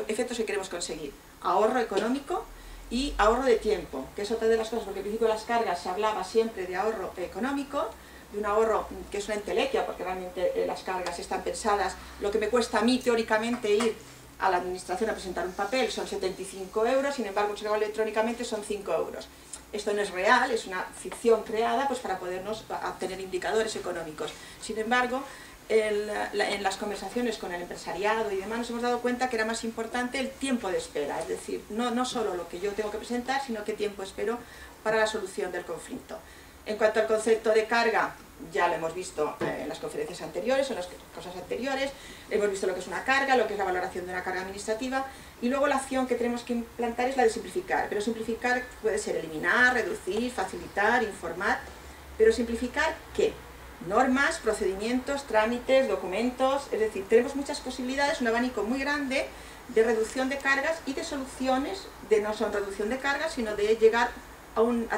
efectos que queremos conseguir. Ahorro económico y ahorro de tiempo, que es otra de las cosas, porque al principio de las cargas se hablaba siempre de ahorro económico, de un ahorro que es una entelequia, porque realmente las cargas están pensadas, lo que me cuesta a mí teóricamente ir a la administración a presentar un papel son 75 euros, sin embargo, si lo hago electrónicamente son 5 euros. Esto no es real, es una ficción creada pues, para podernos obtener indicadores económicos. Sin embargo, en las conversaciones con el empresariado y demás nos hemos dado cuenta que era más importante el tiempo de espera, es decir, no solo lo que yo tengo que presentar, sino qué tiempo espero para la solución del conflicto. En cuanto al concepto de carga, ya lo hemos visto en las conferencias anteriores, en las cosas anteriores, hemos visto lo que es una carga, lo que es la valoración de una carga administrativa, y luego la acción que tenemos que implantar es la de simplificar, pero simplificar puede ser eliminar, reducir, facilitar, informar, pero simplificar ¿qué? Normas, procedimientos, trámites, documentos, es decir, tenemos muchas posibilidades, un abanico muy grande de reducción de cargas y de soluciones, no son reducción de cargas, sino de llegar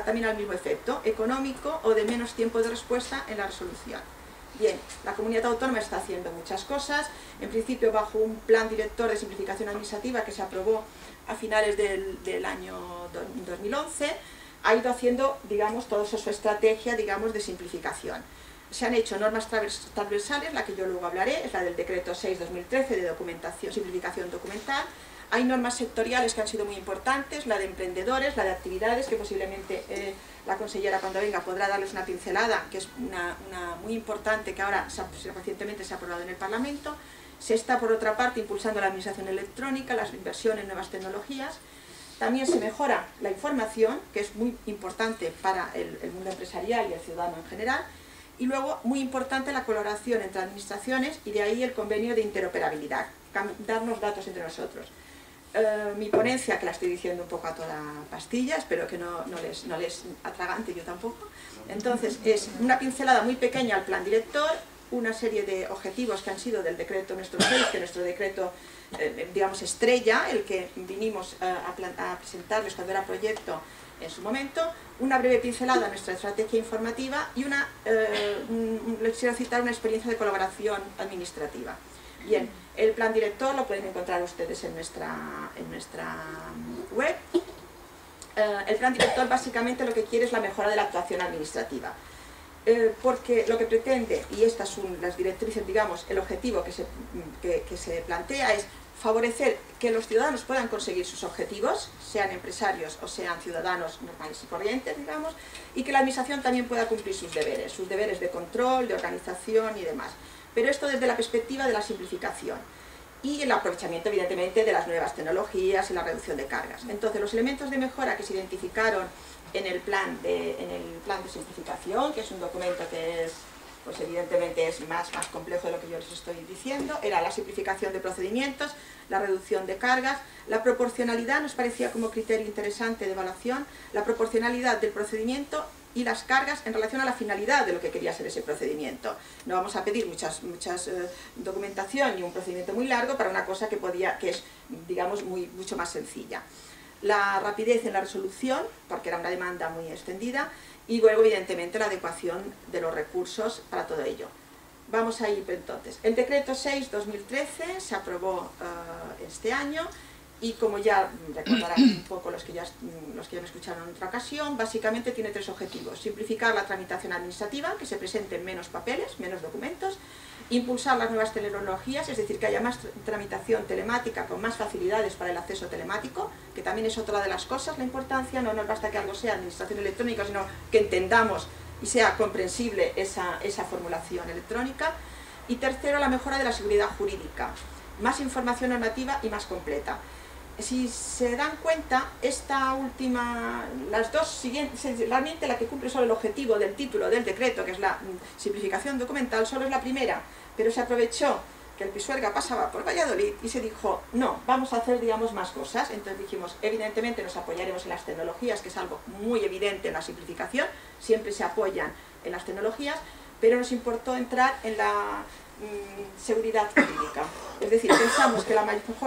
también al mismo efecto económico o de menos tiempo de respuesta en la resolución. Bien, la comunidad autónoma está haciendo muchas cosas, en principio bajo un plan director de simplificación administrativa que se aprobó a finales del año 2011, ha ido haciendo, digamos, toda su estrategia, digamos, de simplificación. Se han hecho normas transversales, la que yo luego hablaré, es la del decreto 6/2013 de simplificación documental. Hay normas sectoriales que han sido muy importantes, la de emprendedores, la de actividades, que posiblemente la consellera cuando venga podrá darles una pincelada, que es una muy importante que ahora recientemente se ha aprobado en el Parlamento. Se está, por otra parte, impulsando la administración electrónica, la inversión en nuevas tecnologías. También se mejora la información, que es muy importante para el mundo empresarial y el ciudadano en general. Y luego, muy importante, la colaboración entre administraciones y de ahí el convenio de interoperabilidad, darnos datos entre nosotros. Mi ponencia, que la estoy diciendo un poco a toda pastilla, espero que no les atragante, yo tampoco. Entonces, es una pincelada muy pequeña al plan director, una serie de objetivos que han sido del decreto nuestro 6, que nuestro decreto, digamos, estrella, el que vinimos a presentarles cuando era proyecto en su momento, una breve pincelada a nuestra estrategia informativa y les quiero citar una experiencia de colaboración administrativa. Bien, el plan director lo pueden encontrar ustedes en nuestra web. El plan director básicamente lo que quiere es la mejora de la actuación administrativa. Porque lo que pretende, y estas son las directrices, digamos, el objetivo que se plantea es favorecer que los ciudadanos puedan conseguir sus objetivos, sean empresarios o sean ciudadanos normales y corrientes, digamos, y que la administración también pueda cumplir sus deberes de control, de organización y demás. Pero esto desde la perspectiva de la simplificación y el aprovechamiento, evidentemente, de las nuevas tecnologías y la reducción de cargas. Entonces, los elementos de mejora que se identificaron en el plan de simplificación, que es un documento que es, pues evidentemente es más complejo de lo que yo les estoy diciendo, era la simplificación de procedimientos, la reducción de cargas, la proporcionalidad nos parecía como criterio interesante de evaluación, la proporcionalidad del procedimiento y las cargas en relación a la finalidad de lo que quería ser ese procedimiento. No vamos a pedir muchas documentación y un procedimiento muy largo para una cosa que es, digamos, mucho más sencilla. La rapidez en la resolución, porque era una demanda muy extendida, y luego, evidentemente, la adecuación de los recursos para todo ello. Vamos a ir entonces. El decreto 6/2013 se aprobó este año y, como ya recordarán un poco los que ya me escucharon en otra ocasión, básicamente tiene tres objetivos. Simplificar la tramitación administrativa, que se presenten menos papeles, menos documentos. Impulsar las nuevas tecnologías, es decir, que haya más tramitación telemática con más facilidades para el acceso telemático, que también es otra de las cosas, la importancia. No nos basta que algo sea administración electrónica, sino que entendamos y sea comprensible esa formulación electrónica. Y tercero, la mejora de la seguridad jurídica, más información normativa y más completa. Si se dan cuenta, las dos siguientes, realmente la que cumple solo el objetivo del título del decreto, que es la simplificación documental, solo es la primera, pero se aprovechó que el Pisuerga pasaba por Valladolid y se dijo, no, vamos a hacer, digamos, más cosas. Entonces dijimos, evidentemente nos apoyaremos en las tecnologías, que es algo muy evidente en la simplificación, siempre se apoyan en las tecnologías, pero nos importó entrar en la seguridad jurídica. Es decir, pensamos que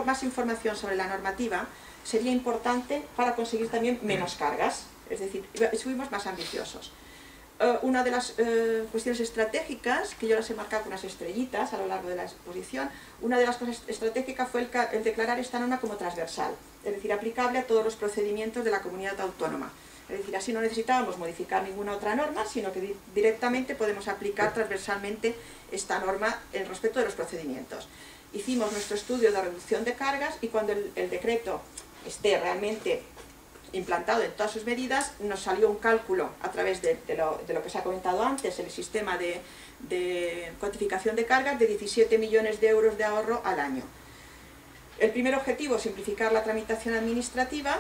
más información sobre la normativa sería importante para conseguir también menos cargas, es decir, fuimos más ambiciosos. Una de las cuestiones estratégicas, que yo las he marcado con unas estrellitas a lo largo de la exposición, una de las cosas estratégicas fue el declarar esta norma como transversal. es decir, aplicable a todos los procedimientos de la comunidad autónoma. Es decir, así no necesitábamos modificar ninguna otra norma, sino que directamente podemos aplicar transversalmente esta norma en respecto de los procedimientos. Hicimos nuestro estudio de reducción de cargas y cuando el decreto esté realmente implantado en todas sus medidas, nos salió un cálculo a través de lo que se ha comentado antes, el sistema de cuantificación de cargas de 17 millones de euros de ahorro al año. El primer objetivo, simplificar la tramitación administrativa.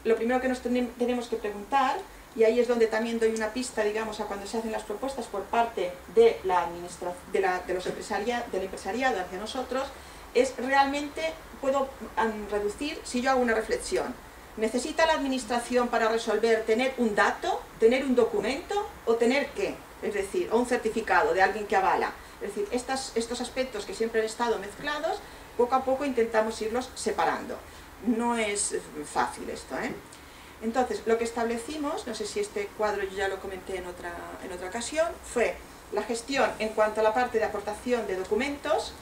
Lo primero que nos tenemos que preguntar, y ahí es donde también doy una pista, digamos, a cuando se hacen las propuestas por parte de del empresariado hacia nosotros, es realmente, ¿puedo reducir si yo hago una reflexión? ¿Necesita la administración para resolver tener un dato, tener un documento o tener qué? Es decir, o un certificado de alguien que avala. Es decir, estos aspectos que siempre han estado mezclados, poco a poco intentamos irlos separando. No es fácil esto, ¿eh? Entonces, lo que establecimos, no sé si este cuadro yo ya lo comenté en otra ocasión, fue la gestión en cuanto a la parte de aportación de documentos.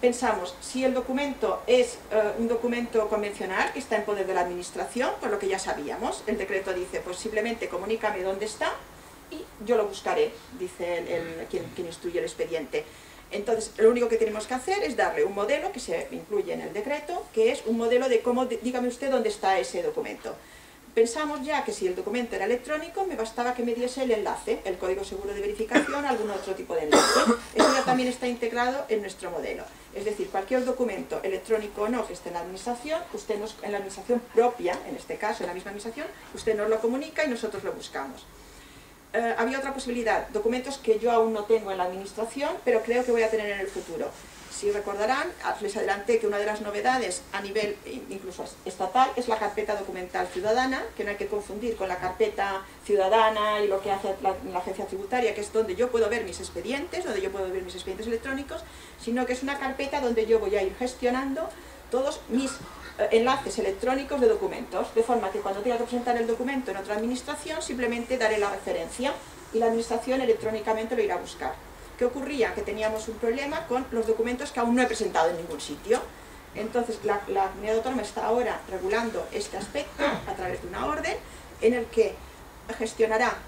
Pensamos, si el documento es un documento convencional que está en poder de la administración, por lo que ya sabíamos, el decreto dice, pues simplemente comunícame dónde está y yo lo buscaré, dice quien instruye el expediente. Entonces, lo único que tenemos que hacer es darle un modelo que se incluye en el decreto, que es un modelo de cómo, dígame usted dónde está ese documento. Pensamos ya que si el documento era electrónico, me bastaba que me diese el enlace, el código seguro de verificación, algún otro tipo de enlace. Eso ya también está integrado en nuestro modelo. Es decir, cualquier documento, electrónico o no, que esté en la administración, en la administración propia, en este caso, en la misma administración, usted nos lo comunica y nosotros lo buscamos. Había otra posibilidad, documentos que yo aún no tengo en la administración, pero creo que voy a tener en el futuro. Si recordarán, les adelanté que una de las novedades a nivel incluso estatal es la carpeta documental ciudadana, que no hay que confundir con la carpeta ciudadana y lo que hace la agencia tributaria, que es donde yo puedo ver mis expedientes, electrónicos, sino que es una carpeta donde yo voy a ir gestionando todos mis enlaces electrónicos de documentos, de forma que cuando tenga que presentar el documento en otra administración, simplemente daré la referencia y la administración electrónicamente lo irá a buscar. ¿Qué ocurría? Que teníamos un problema con los documentos que aún no he presentado en ningún sitio. Entonces, la comunidad autónoma está ahora regulando este aspecto a través de una orden en el que gestionará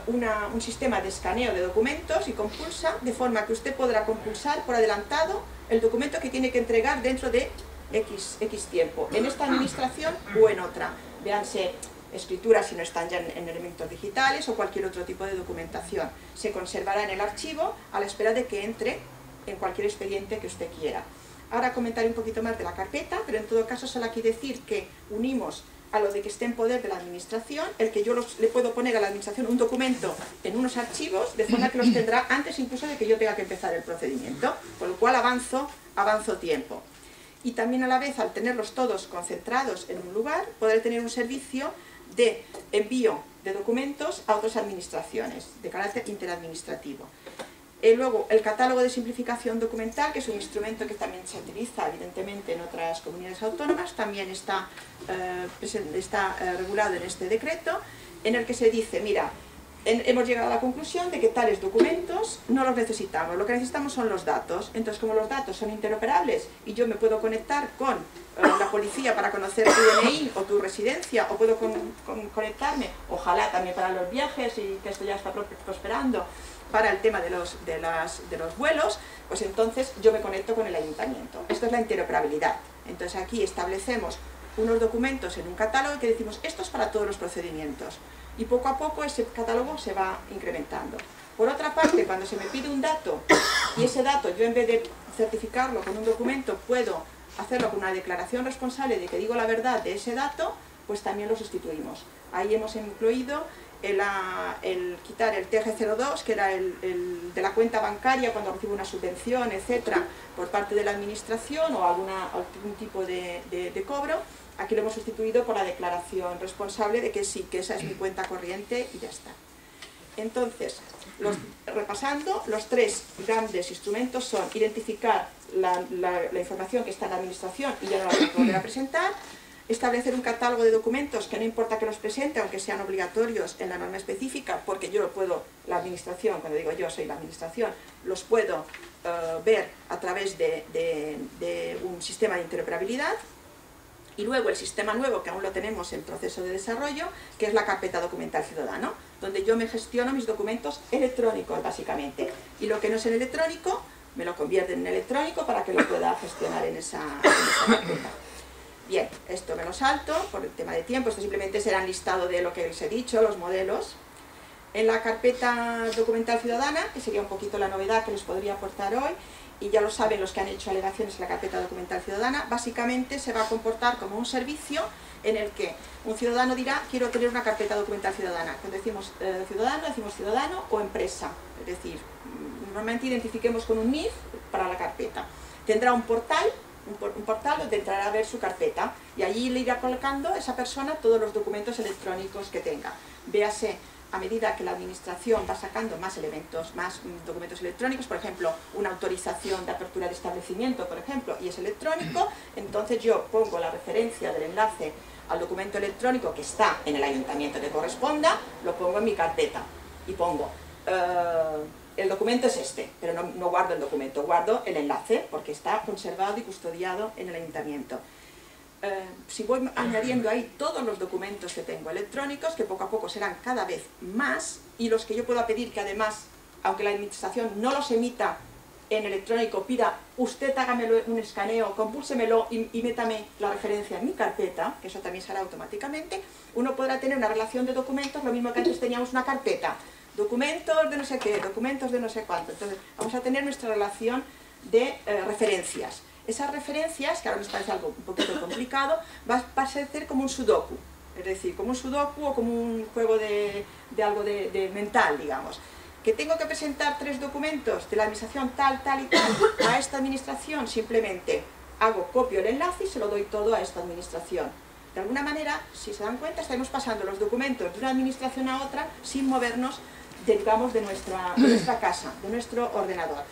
un sistema de escaneo de documentos y compulsa, de forma que usted podrá compulsar por adelantado el documento que tiene que entregar dentro de X tiempo, en esta administración o en otra. Véanse escrituras si no están ya en elementos digitales o cualquier otro tipo de documentación. Se conservará en el archivo a la espera de que entre en cualquier expediente que usted quiera. Ahora comentaré un poquito más de la carpeta, pero en todo caso solo aquí decir que unimos a lo de que esté en poder de la administración, el que yo le puedo poner a la administración un documento en unos archivos, de forma que los tendrá antes incluso de que yo tenga que empezar el procedimiento, con lo cual avanzo tiempo. Y también a la vez, al tenerlos todos concentrados en un lugar, podré tener un servicio de envío de documentos a otras administraciones, de carácter interadministrativo. Luego, el catálogo de simplificación documental, que es un instrumento que también se utiliza evidentemente en otras comunidades autónomas, también está regulado en este decreto, en el que se dice, mira, hemos llegado a la conclusión de que tales documentos no los necesitamos, lo que necesitamos son los datos. Entonces, como los datos son interoperables y yo me puedo conectar con la policía para conocer tu DNI o tu residencia, o puedo conectarme, ojalá también para los viajes, y que esto ya está prosperando, para el tema de los vuelos, pues entonces yo me conecto con el ayuntamiento. Esto es la interoperabilidad. Entonces aquí establecemos unos documentos en un catálogo que decimos, esto es para todos los procedimientos. Y poco a poco ese catálogo se va incrementando. Por otra parte, cuando se me pide un dato, y ese dato yo en vez de certificarlo con un documento puedo hacerlo con una declaración responsable de que digo la verdad de ese dato, pues también lo sustituimos. Ahí hemos incluido el quitar el TG02, que era el de la cuenta bancaria cuando recibo una subvención, etcétera, por parte de la administración o algún tipo de cobro. Aquí lo hemos sustituido por la declaración responsable de que sí, que esa es mi cuenta corriente y ya está. Entonces, repasando, los tres grandes instrumentos son identificar la información que está en la administración y ya no la tengo que volver a presentar, establecer un catálogo de documentos que no importa que los presente, aunque sean obligatorios en la norma específica, porque yo lo puedo, la administración, cuando digo yo soy la administración, los puedo ver a través de un sistema de interoperabilidad. Y luego el sistema nuevo, que aún lo tenemos en proceso de desarrollo, que es la carpeta documental ciudadano, donde yo me gestiono mis documentos electrónicos, básicamente. Y lo que no es en electrónico, me lo convierten en electrónico para que lo pueda gestionar en esa carpeta. Bien, esto me lo salto por el tema de tiempo, esto simplemente será un listado de lo que os he dicho, los modelos. En la carpeta documental ciudadana, que sería un poquito la novedad que les podría aportar hoy, y ya lo saben los que han hecho alegaciones en la carpeta documental ciudadana, básicamente se va a comportar como un servicio en el que un ciudadano dirá, quiero tener una carpeta documental ciudadana. Cuando decimos ciudadano o empresa, es decir, normalmente identifiquemos con un NIF para la carpeta. Tendrá un portal donde entrará a ver su carpeta y allí le irá colocando esa persona todos los documentos electrónicos que tenga. Véase, a medida que la administración va sacando más elementos, más documentos electrónicos, por ejemplo, una autorización de apertura de establecimiento, por ejemplo, y es electrónico, entonces yo pongo la referencia del enlace al documento electrónico que está en el ayuntamiento que corresponda, lo pongo en mi carpeta y pongo, el documento es este, pero no guardo el documento, guardo el enlace porque está conservado y custodiado en el ayuntamiento. Si voy añadiendo ahí todos los documentos que tengo electrónicos, que poco a poco serán cada vez más, y los que yo pueda pedir que además, aunque la administración no los emita en electrónico, pida, usted hágamelo un escaneo, compúlsemelo y métame la referencia en mi carpeta, que eso también será automáticamente, uno podrá tener una relación de documentos, lo mismo que antes teníamos una carpeta, documentos de no sé qué, documentos de no sé cuánto. Entonces vamos a tener nuestra relación de referencias. Esas referencias, que ahora nos parece algo un poquito complicado, va a ser como un sudoku, es decir, como un sudoku o como un juego de algo de mental, digamos. Que tengo que presentar 3 documentos de la administración tal, tal y tal a esta administración, simplemente hago, copio el enlace y se lo doy todo a esta administración. De alguna manera, si se dan cuenta, estaremos pasando los documentos de una administración a otra sin movernos, digamos, de nuestra casa, de nuestro ordenador.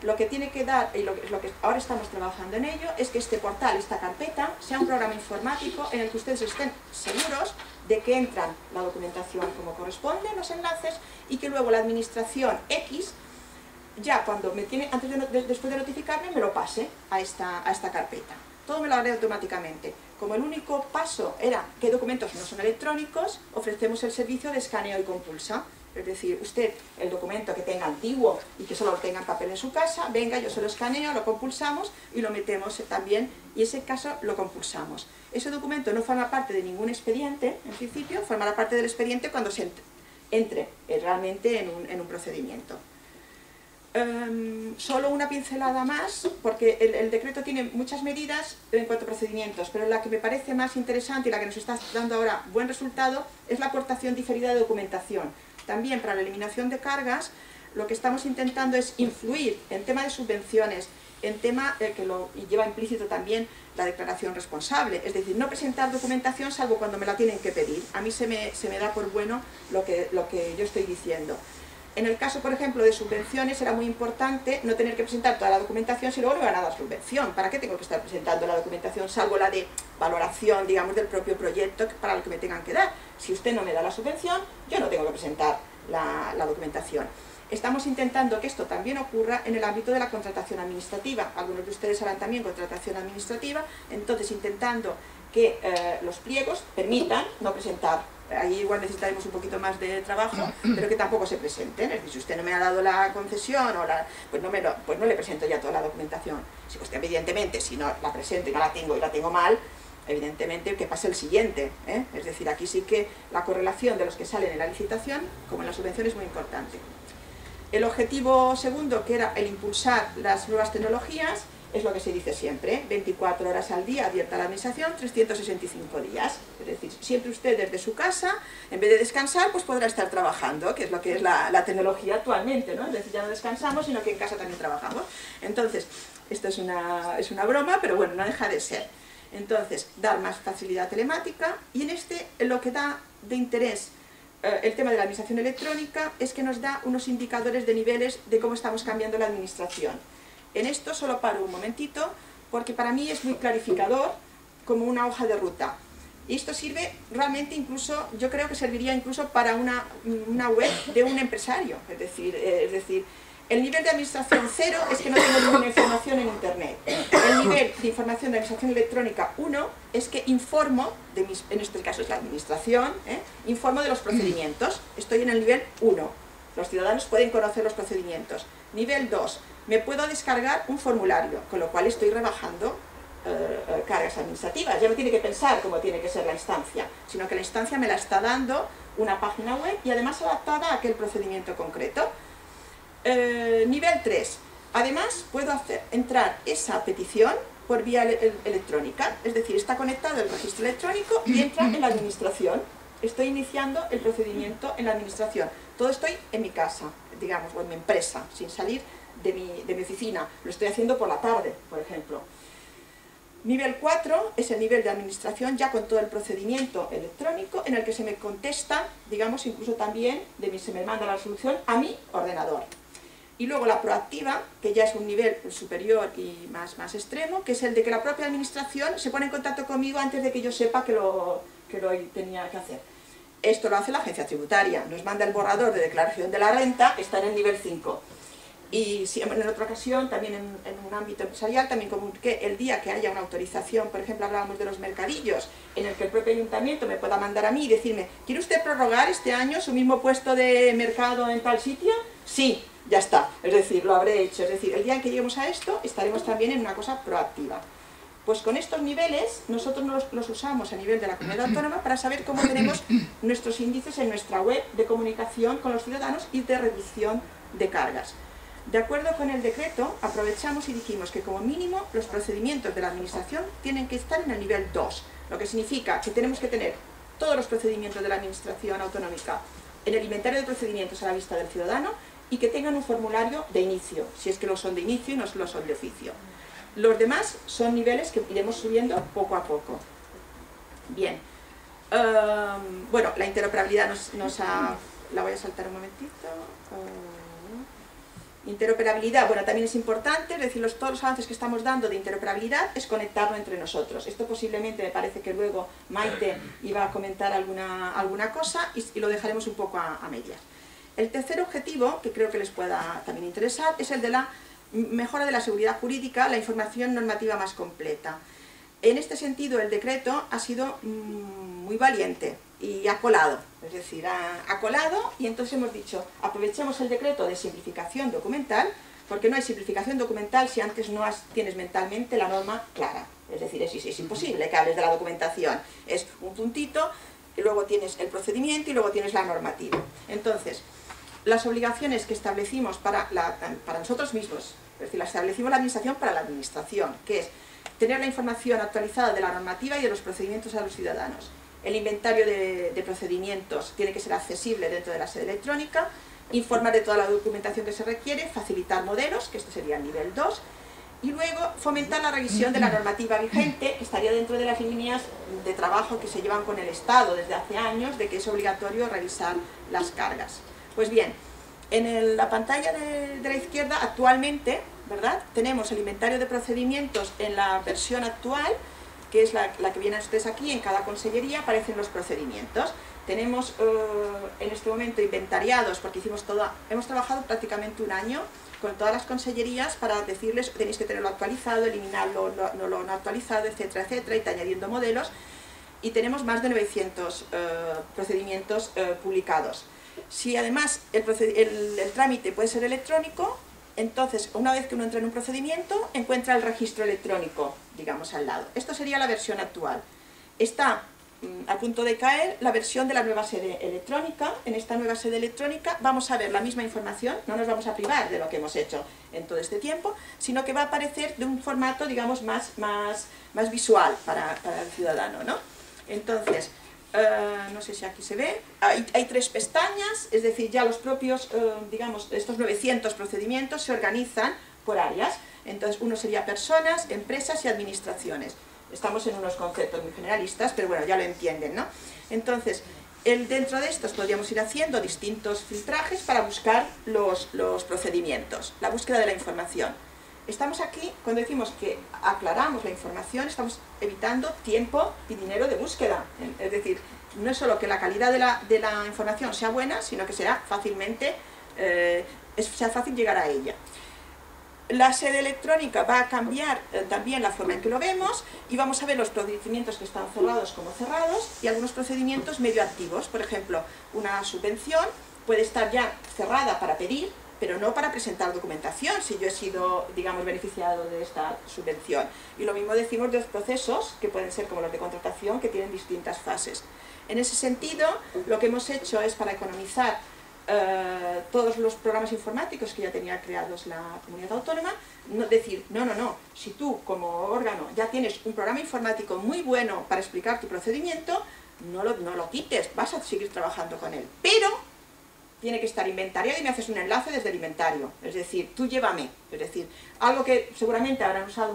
Lo que tiene que dar, y lo que ahora estamos trabajando en ello, es que este portal, esta carpeta, sea un programa informático en el que ustedes estén seguros de que entran la documentación como corresponde, los enlaces, y que luego la administración X, ya cuando me tiene, después de notificarme, me lo pase a esta carpeta. Todo me lo haré automáticamente. Como el único paso era qué documentos no son electrónicos, ofrecemos el servicio de escaneo y compulsa. Es decir, usted, el documento que tenga antiguo y que solo tenga en papel en su casa, venga, yo se lo escaneo, lo compulsamos y lo metemos también, y ese caso lo compulsamos. Ese documento no forma parte de ningún expediente, en principio, formará parte del expediente cuando se entre realmente en un procedimiento. Solo una pincelada más, porque el decreto tiene muchas medidas en cuanto a procedimientos, pero la que me parece más interesante y la que nos está dando ahora buen resultado es la aportación diferida de documentación. También para la eliminación de cargas, lo que estamos intentando es influir en tema de subvenciones, en tema que lo lleva implícito también la declaración responsable, es decir, no presentar documentación salvo cuando me la tienen que pedir. A mí se me da por bueno lo que yo estoy diciendo. En el caso, por ejemplo, de subvenciones, era muy importante no tener que presentar toda la documentación si luego me van a dar subvención. ¿Para qué tengo que estar presentando la documentación, salvo la de valoración, digamos, del propio proyecto para lo que me tengan que dar? Si usted no me da la subvención, yo no tengo que presentar la documentación. Estamos intentando que esto también ocurra en el ámbito de la contratación administrativa. Algunos de ustedes harán también contratación administrativa, entonces intentando que los pliegos permitan no presentar. Ahí igual necesitaremos un poquito más de trabajo, pero que tampoco se presenten. Es decir, si usted no me ha dado la concesión, pues no le presento ya toda la documentación. Si usted, evidentemente, si no la presento y no la tengo y la tengo mal, evidentemente que pase el siguiente, ¿eh? Es decir, aquí sí que la correlación de los que salen en la licitación, como en la subvención, es muy importante. El objetivo segundo, que era el impulsar las nuevas tecnologías, es lo que se dice siempre, 24 horas al día abierta la administración, 365 días. Es decir, siempre usted desde su casa, en vez de descansar, pues podrá estar trabajando, que es lo que es la tecnología actualmente, ¿no? Es decir, ya no descansamos, sino que en casa también trabajamos. Entonces, esto es una broma, pero bueno, no deja de ser. Entonces, dar más facilidad telemática, y en lo que da de interés el tema de la administración electrónica es que nos da unos indicadores de niveles de cómo estamos cambiando la administración. En esto solo paro un momentito, porque para mí es muy clarificador como una hoja de ruta. Y esto sirve realmente incluso, yo creo que serviría incluso para una web de un empresario. Es decir, El nivel de administración 0 es que no tengo ninguna información en Internet. El nivel de información de administración electrónica 1 es que informo, en este caso es la administración, informo de los procedimientos. Estoy en el nivel 1. Los ciudadanos pueden conocer los procedimientos. Nivel 2. Me puedo descargar un formulario, con lo cual estoy rebajando cargas administrativas. Ya no tiene que pensar cómo tiene que ser la instancia, sino que la instancia me la está dando una página web y además adaptada a aquel procedimiento concreto. Nivel 3. Además, puedo entrar esa petición por vía electrónica, es decir, está conectado el registro electrónico y entra en la administración. Estoy iniciando el procedimiento en la administración. Todo estoy en mi casa, digamos, o en mi empresa, sin salir de mi oficina. Lo estoy haciendo por la tarde, por ejemplo. Nivel 4 es el nivel de administración ya con todo el procedimiento electrónico en el que se me contesta, digamos, incluso también se me manda la resolución a mi ordenador. Y luego la proactiva, que ya es un nivel superior y más extremo, que es el de que la propia administración se pone en contacto conmigo antes de que yo sepa que lo tenía que hacer. Esto lo hace la agencia tributaria, nos manda el borrador de declaración de la renta, está en el nivel 5. Y si en otra ocasión, también en un ámbito empresarial, también comuniqué el día que haya una autorización, por ejemplo, hablábamos de los mercadillos, en el que el propio ayuntamiento me pueda mandar a mí y decirme, ¿quiere usted prorrogar este año su mismo puesto de mercado en tal sitio? Sí, ya está, es decir, lo habré hecho. Es decir, el día en que lleguemos a esto, estaremos también en una cosa proactiva. Pues con estos niveles, nosotros los usamos a nivel de la comunidad autónoma para saber cómo tenemos nuestros índices en nuestra web de comunicación con los ciudadanos y de reducción de cargas. De acuerdo con el decreto, aprovechamos y dijimos que como mínimo los procedimientos de la administración tienen que estar en el nivel 2, lo que significa que tenemos que tener todos los procedimientos de la administración autonómica en el inventario de procedimientos a la vista del ciudadano y que tengan un formulario de inicio, si es que lo son de inicio y no lo son de oficio. Los demás son niveles que iremos subiendo poco a poco. Bien, bueno, la interoperabilidad la voy a saltar un momentito. Interoperabilidad, bueno, también es importante, es decir, todos los avances que estamos dando de interoperabilidad es conectarlo entre nosotros. Esto posiblemente, me parece que luego Maite iba a comentar alguna cosa y lo dejaremos un poco a medias. El tercer objetivo, que creo que les pueda también interesar, es el de la mejora de la seguridad jurídica, la información normativa más completa. En este sentido, el decreto ha sido muy valiente y ha colado, es decir, ha colado y entonces hemos dicho, aprovechemos el decreto de simplificación documental, porque no hay simplificación documental si antes no tienes mentalmente la norma clara. Es decir, es imposible que hables de la documentación, es un puntito, y luego tienes el procedimiento y luego tienes la normativa. Entonces, las obligaciones que establecimos para nosotros mismos, es decir, las establecimos la administración para la administración, que es tener la información actualizada de la normativa y de los procedimientos a los ciudadanos. El inventario de procedimientos tiene que ser accesible dentro de la sede electrónica, informar de toda la documentación que se requiere, facilitar modelos, que esto sería el nivel 2, y luego fomentar la revisión de la normativa vigente, que estaría dentro de las líneas de trabajo que se llevan con el Estado desde hace años, de que es obligatorio revisar las cargas. Pues bien, en la pantalla de la izquierda actualmente, ¿verdad?, tenemos el inventario de procedimientos en la versión actual, que es la que vienen ustedes aquí. En cada consellería aparecen los procedimientos. Tenemos en este momento inventariados, porque hemos trabajado prácticamente un año con todas las consellerías para decirles tenéis que tenerlo actualizado, eliminarlo no actualizado, etcétera, etcétera, y añadiendo modelos, y tenemos más de 900 procedimientos publicados. Si además el trámite puede ser electrónico, entonces una vez que uno entra en un procedimiento, encuentra el registro electrónico, digamos, al lado. Esto sería la versión actual. Está a punto de caer la versión de la nueva sede electrónica. En esta nueva sede electrónica vamos a ver la misma información, no nos vamos a privar de lo que hemos hecho en todo este tiempo, sino que va a aparecer de un formato, digamos, más visual para el ciudadano, ¿no? Entonces, no sé si aquí se ve, hay 3 pestañas, es decir, ya los propios, digamos, estos 900 procedimientos se organizan por áreas. Entonces, uno sería personas, empresas y administraciones. Estamos en unos conceptos muy generalistas, pero bueno, ya lo entienden, ¿no? Entonces, dentro de estos podríamos ir haciendo distintos filtrajes para buscar los procedimientos, la búsqueda de la información. Estamos aquí, cuando decimos que aclaramos la información, estamos evitando tiempo y dinero de búsqueda. Es decir, no es solo que la calidad de la información sea buena, sino que sea fácilmente sea fácil llegar a ella. La sede electrónica va a cambiar también la forma en que lo vemos y vamos a ver los procedimientos que están cerrados como cerrados y algunos procedimientos medio activos. Por ejemplo, una subvención puede estar ya cerrada para pedir, pero no para presentar documentación, si yo he sido, digamos, beneficiado de esta subvención. Y lo mismo decimos de los procesos, que pueden ser como los de contratación, que tienen distintas fases. En ese sentido, lo que hemos hecho es para economizar todos los programas informáticos que ya tenía creados la comunidad autónoma, decir, no, si tú como órgano ya tienes un programa informático muy bueno para explicar tu procedimiento, no lo quites, vas a seguir trabajando con él, pero tiene que estar inventariado y me haces un enlace desde el inventario, es decir, tú llévame, es decir, algo que seguramente habrán usado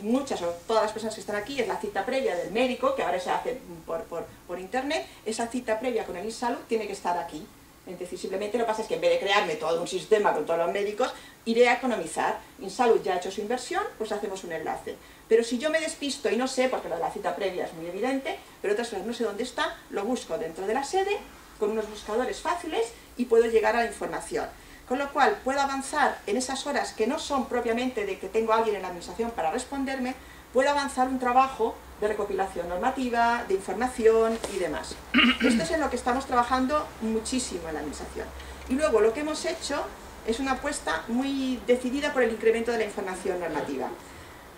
muchas o todas las personas que están aquí es la cita previa del médico, que ahora se hace por internet. Esa cita previa con el InSalud tiene que estar aquí. Es decir, simplemente lo que pasa es que en vez de crearme todo un sistema con todos los médicos, iré a economizar. InSalud ya ha hecho su inversión, pues hacemos un enlace. Pero si yo me despisto y no sé, porque lo de la cita previa es muy evidente, pero otras cosas no sé dónde está, lo busco dentro de la sede, con unos buscadores fáciles, y puedo llegar a la información. Con lo cual, puedo avanzar en esas horas que no son propiamente de que tengo a alguien en la administración para responderme, puedo avanzar un trabajo de recopilación normativa, de información y demás. Esto es en lo que estamos trabajando muchísimo en la administración. Y luego lo que hemos hecho es una apuesta muy decidida por el incremento de la información normativa.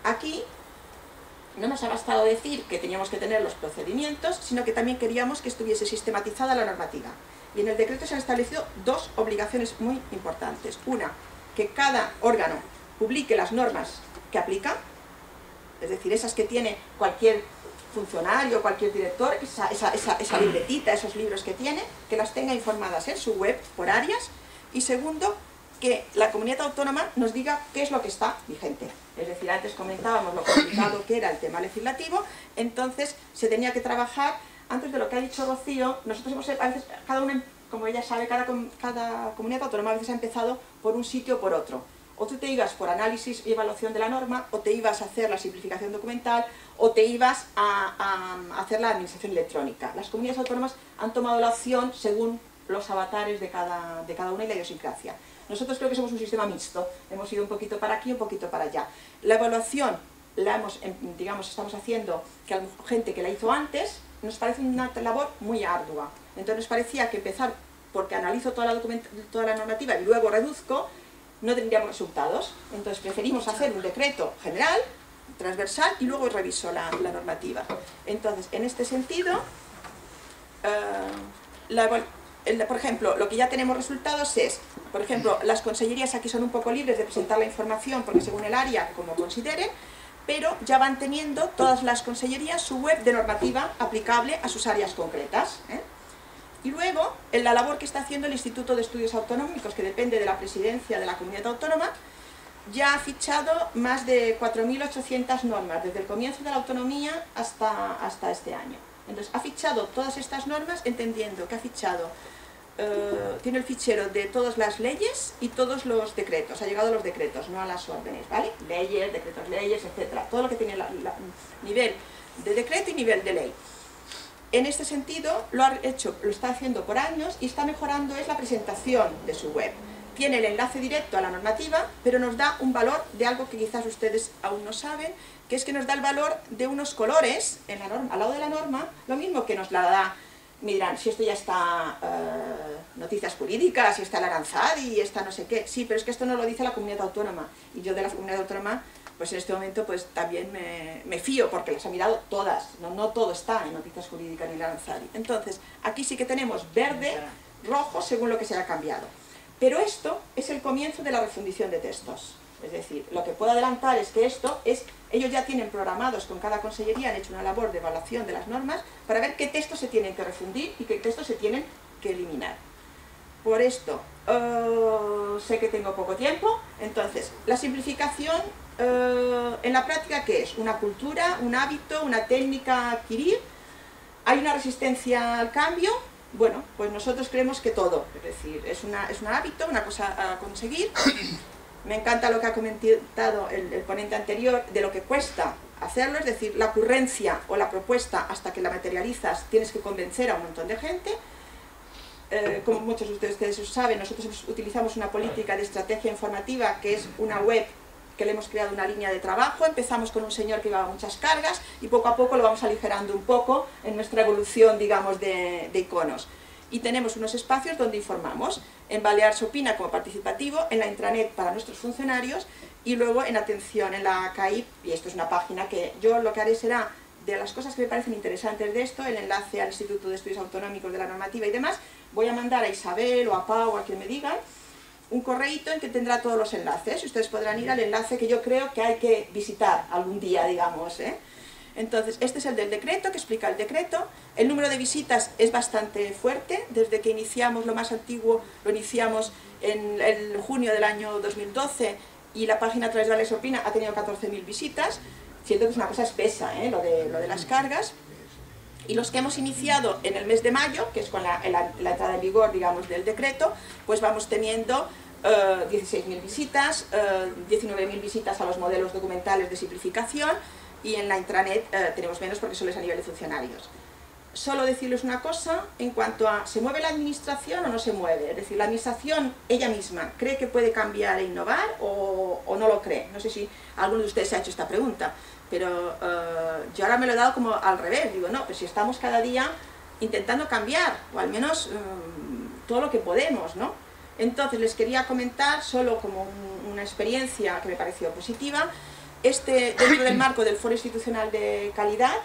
Aquí no nos ha bastado decir que teníamos que tener los procedimientos, sino que también queríamos que estuviese sistematizada la normativa. Y en el decreto se han establecido dos obligaciones muy importantes. Una, que cada órgano publique las normas que aplica, es decir, esas que tiene cualquier funcionario, cualquier director, esa libretita, esos libros que tiene, que las tenga informadas en su web por áreas. Y segundo, que la comunidad autónoma nos diga qué es lo que está vigente. Es decir, antes comentábamos lo complicado que era el tema legislativo, entonces se tenía que trabajar, antes de lo que ha dicho Rocío, nosotros hemos, a veces, cada una, como ella sabe, cada comunidad autónoma a veces ha empezado por un sitio o por otro. O tú te ibas por análisis y evaluación de la norma, o te ibas a hacer la simplificación documental, o te ibas a hacer la administración electrónica. Las comunidades autónomas han tomado la opción según los avatares de cada una y la idiosincrasia. Nosotros creo que somos un sistema mixto, hemos ido un poquito para aquí, un poquito para allá. La evaluación la hemos, digamos, estamos haciendo que a gente que la hizo antes, nos parece una labor muy ardua. Entonces nos parecía que empezar porque analizo toda la normativa y luego reduzco, no tendríamos resultados. Entonces preferimos hacer un decreto general, transversal, y luego reviso la normativa. Entonces, en este sentido, por ejemplo, lo que ya tenemos resultados es, por ejemplo, las consellerías aquí son un poco libres de presentar la información, porque según el área, como consideren, pero ya van teniendo todas las consellerías su web de normativa aplicable a sus áreas concretas, ¿eh? Y luego, en la labor que está haciendo el Instituto de Estudios Autonómicos, que depende de la presidencia de la comunidad autónoma, ya ha fichado más de 4.800 normas, desde el comienzo de la autonomía hasta este año. Entonces, ha fichado todas estas normas, entendiendo que ha fichado, tiene el fichero de todas las leyes y todos los decretos, ha llegado a los decretos, no a las órdenes, ¿vale? Leyes, decretos leyes, etcétera, todo lo que tiene nivel de decreto y nivel de ley. En este sentido, lo está haciendo por años y está mejorando la presentación de su web. Tiene el enlace directo a la normativa, pero nos da un valor de algo que quizás ustedes aún no saben, que es que nos da el valor de unos colores en la norma, al lado de la norma, lo mismo que nos la da, me dirán, si esto ya está noticias jurídicas, si está el Aranzadi, y está no sé qué. Sí, pero es que esto no lo dice la comunidad autónoma, y yo de la comunidad autónoma, pues en este momento pues también me fío, porque las he mirado todas, no todo está en noticias jurídicas ni el Aranzadi. Entonces, aquí sí que tenemos verde, rojo, según lo que se haya cambiado. Pero esto es el comienzo de la refundición de textos. Es decir, lo que puedo adelantar es que ellos ya tienen programados con cada consellería, han hecho una labor de evaluación de las normas para ver qué textos se tienen que refundir y qué textos se tienen que eliminar. Por esto, sé que tengo poco tiempo, entonces, la simplificación en la práctica, ¿qué es? Una cultura, un hábito, una técnica a adquirir. ¿Hay una resistencia al cambio? Bueno, pues nosotros creemos que todo, es decir, es un hábito, una cosa a conseguir. Me encanta lo que ha comentado el ponente anterior de lo que cuesta hacerlo, es decir, la ocurrencia o la propuesta hasta que la materializas tienes que convencer a un montón de gente. como muchos de ustedes saben, nosotros utilizamos una política de estrategia informativa que es una web que le hemos creado una línea de trabajo. Empezamos con un señor que llevaba muchas cargas y poco a poco lo vamos aligerando un poco en nuestra evolución, digamos, de iconos. Y tenemos unos espacios donde informamos, en Balears Opina como participativo, en la intranet para nuestros funcionarios y luego en atención en la CAIP, y esto es una página que yo lo que haré será, de las cosas que me parecen interesantes de esto, el enlace al Instituto de Estudios Autonómicos de la Normativa y demás, voy a mandar a Isabel o a Pau o a quien me digan un correíto en que tendrá todos los enlaces y ustedes podrán ir al enlace que yo creo que hay que visitar algún día, digamos, ¿eh? Entonces, este es el del decreto, que explica el decreto. El número de visitas es bastante fuerte, desde que iniciamos, lo más antiguo, lo iniciamos en el junio del año 2012 y la página a través de Balears Opina ha tenido 14.000 visitas, siento que es una cosa espesa, ¿eh? lo de las cargas. Y los que hemos iniciado en el mes de mayo, que es con la entrada en vigor, digamos, del decreto, pues vamos teniendo 16.000 visitas, 19.000 visitas a los modelos documentales de simplificación, y en la intranet tenemos menos porque solo es a nivel de funcionarios. Solo decirles una cosa en cuanto a ¿se mueve la administración o no se mueve? Es decir, la administración ella misma cree que puede cambiar e innovar o no lo cree. No sé si alguno de ustedes se ha hecho esta pregunta, pero yo ahora me lo he dado como al revés. Digo, no, pues si estamos cada día intentando cambiar, o al menos todo lo que podemos, ¿no? Entonces les quería comentar, solo como una experiencia que me pareció positiva, dentro del marco del Foro Institucional de Calidad,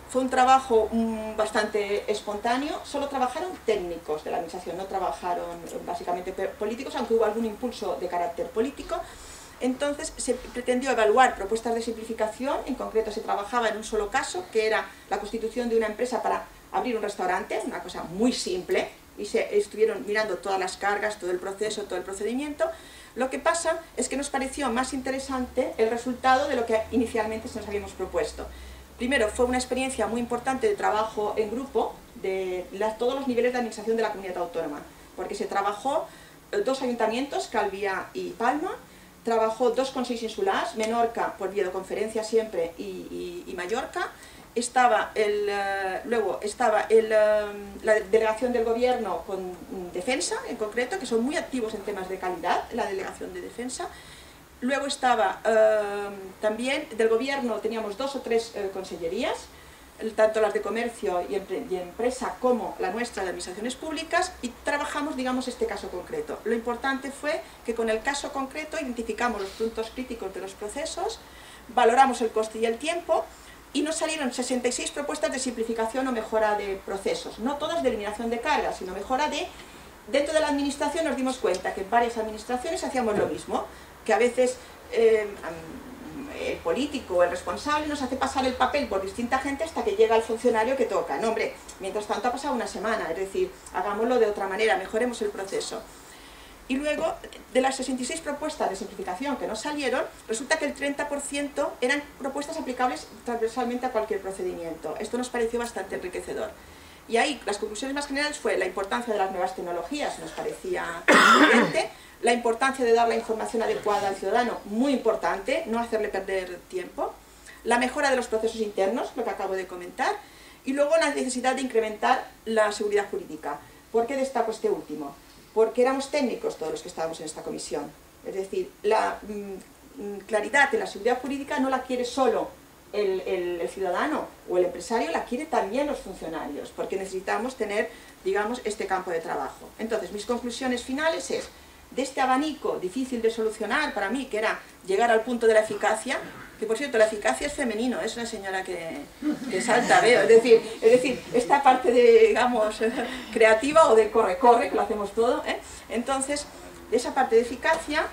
fue un trabajo bastante espontáneo. Solo trabajaron técnicos de la administración, no trabajaron básicamente políticos, aunque hubo algún impulso de carácter político. Entonces se pretendió evaluar propuestas de simplificación. En concreto se trabajaba en un solo caso, que era la constitución de una empresa para abrir un restaurante, una cosa muy simple, y se estuvieron mirando todas las cargas, todo el proceso, todo el procedimiento. Lo que pasa es que nos pareció más interesante el resultado de lo que inicialmente nos habíamos propuesto. Primero, fue una experiencia muy importante de trabajo en grupo de todos los niveles de administración de la comunidad autónoma, porque se trabajó 2 ayuntamientos, Calviá y Palma, trabajó 2 consells insulars, Menorca por videoconferencia siempre y Mallorca. Luego estaba la delegación del gobierno con defensa, en concreto, que son muy activos en temas de calidad, la delegación de defensa. Luego estaba también del gobierno, teníamos 2 o 3 consellerías, tanto las de comercio y empresa como la nuestra de administraciones públicas, y trabajamos, digamos, este caso concreto. Lo importante fue que con el caso concreto identificamos los puntos críticos de los procesos, valoramos el coste y el tiempo, y nos salieron 66 propuestas de simplificación o mejora de procesos, no todas de eliminación de cargas, sino mejora de... Dentro de la administración nos dimos cuenta que en varias administraciones hacíamos lo mismo, que a veces el político o el responsable nos hace pasar el papel por distinta gente hasta que llega el funcionario que toca. No, hombre, mientras tanto ha pasado una semana, es decir, hagámoslo de otra manera, mejoremos el proceso. Y luego, de las 66 propuestas de simplificación que nos salieron, resulta que el 30% eran propuestas aplicables transversalmente a cualquier procedimiento. Esto nos pareció bastante enriquecedor. Y ahí, las conclusiones más generales fue la importancia de las nuevas tecnologías, nos parecía evidente, la importancia de dar la información adecuada al ciudadano, muy importante, no hacerle perder tiempo, la mejora de los procesos internos, lo que acabo de comentar, y luego la necesidad de incrementar la seguridad jurídica. ¿Por qué destaco este último? Porque éramos técnicos todos los que estábamos en esta comisión. Es decir, la claridad en la seguridad jurídica no la quiere solo el ciudadano o el empresario, la quiere también los funcionarios, porque necesitamos tener, digamos, este campo de trabajo. Entonces, mis conclusiones finales es, de este abanico difícil de solucionar para mí, que era llegar al punto de la eficacia, que por cierto la eficacia es femenino, es una señora que salta, veo, es decir, esta parte de, digamos, creativa o de corre, que lo hacemos todo, ¿eh? Entonces, de esa parte de eficacia,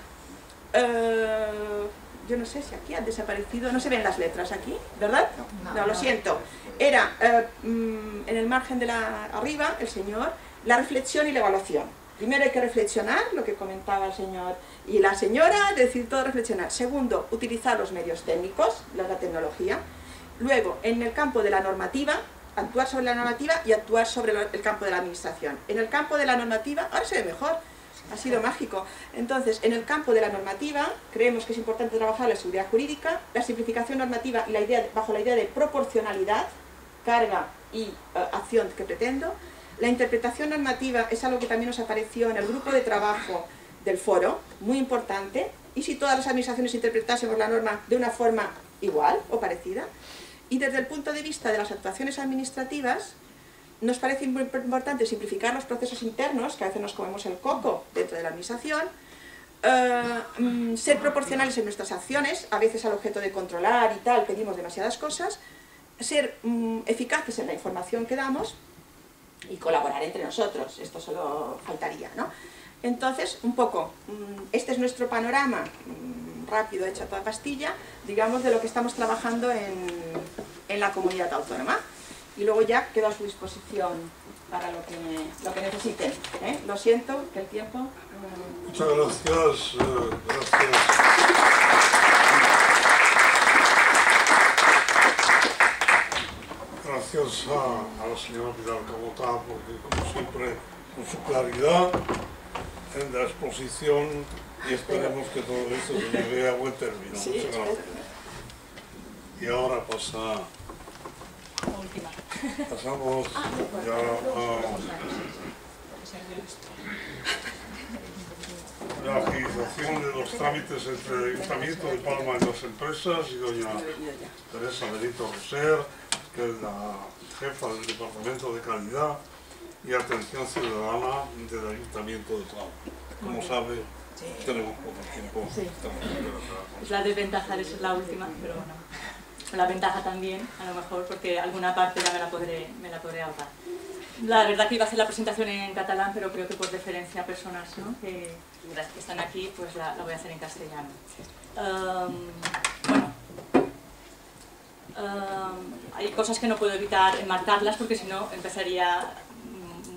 yo no sé si aquí han desaparecido, no se ven las letras aquí, ¿verdad? No, lo siento. Era, en el margen de arriba, el señor, la reflexión y la evaluación. Primero hay que reflexionar, lo que comentaba el señor y la señora, es decir, todo reflexionar. Segundo, utilizar los medios técnicos, la tecnología. Luego, en el campo de la normativa, actuar sobre la normativa y actuar sobre el campo de la administración. En el campo de la normativa, ahora se ve mejor, ha sido mágico. Entonces, en el campo de la normativa, creemos que es importante trabajar la seguridad jurídica, la simplificación normativa y bajo la idea de proporcionalidad, carga y acción que pretendo, La interpretación normativa es algo que también nos apareció en el grupo de trabajo del foro, muy importante, y si todas las administraciones interpretásemos la norma de una forma igual o parecida. Y desde el punto de vista de las actuaciones administrativas, nos parece muy importante simplificar los procesos internos, que a veces nos comemos el coco dentro de la administración, ser proporcionales en nuestras acciones, a veces al objeto de controlar y tal, pedimos demasiadas cosas, ser eficaces en la información que damos y colaborar entre nosotros, esto solo faltaría, ¿no? Entonces, un poco, este es nuestro panorama rápido, hecho a toda pastilla, digamos, de lo que estamos trabajando en la comunidad autónoma. Y luego ya quedo a su disposición para lo que necesiten, ¿eh? Lo siento, que el tiempo... Muchas gracias. Gracias a la señora Pilar Cabotá, porque como siempre, con su claridad en la exposición, y esperemos que todo esto se lleve a buen término. Sí, muchas gracias. Y ahora pasamos ya a la agilización de los trámites entre el Ayuntamiento de Palma y las empresas, y doña Teresa Benito Roser, que es la jefa del Departamento de Calidad y Atención Ciudadana del Ayuntamiento de Palma. Como sabe, tenemos poco tiempo. Sí. Es la desventaja de ser la última, pero bueno, la ventaja también, a lo mejor, porque alguna parte ya me la podré ahorrar. La verdad que iba a hacer la presentación en catalán, pero creo que por deferencia a personas, ¿no?, que están aquí, pues la voy a hacer en castellano. Hay cosas que no puedo evitar enmarcarlas, porque si no empezaría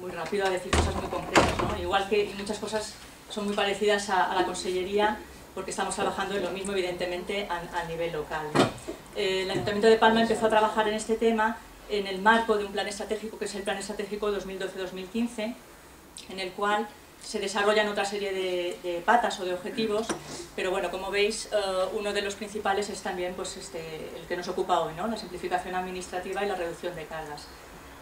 muy rápido a decir cosas muy concretas, ¿no? Igual que muchas cosas son muy parecidas a la consellería, porque estamos trabajando en lo mismo, evidentemente, a nivel local. El Ayuntamiento de Palma empezó a trabajar en este tema en el marco de un plan estratégico, que es el Plan Estratégico 2012-2015, en el cual se desarrollan otra serie de patas o de objetivos, pero bueno, como veis, uno de los principales es también pues, el que nos ocupa hoy, ¿no?, la simplificación administrativa y la reducción de cargas.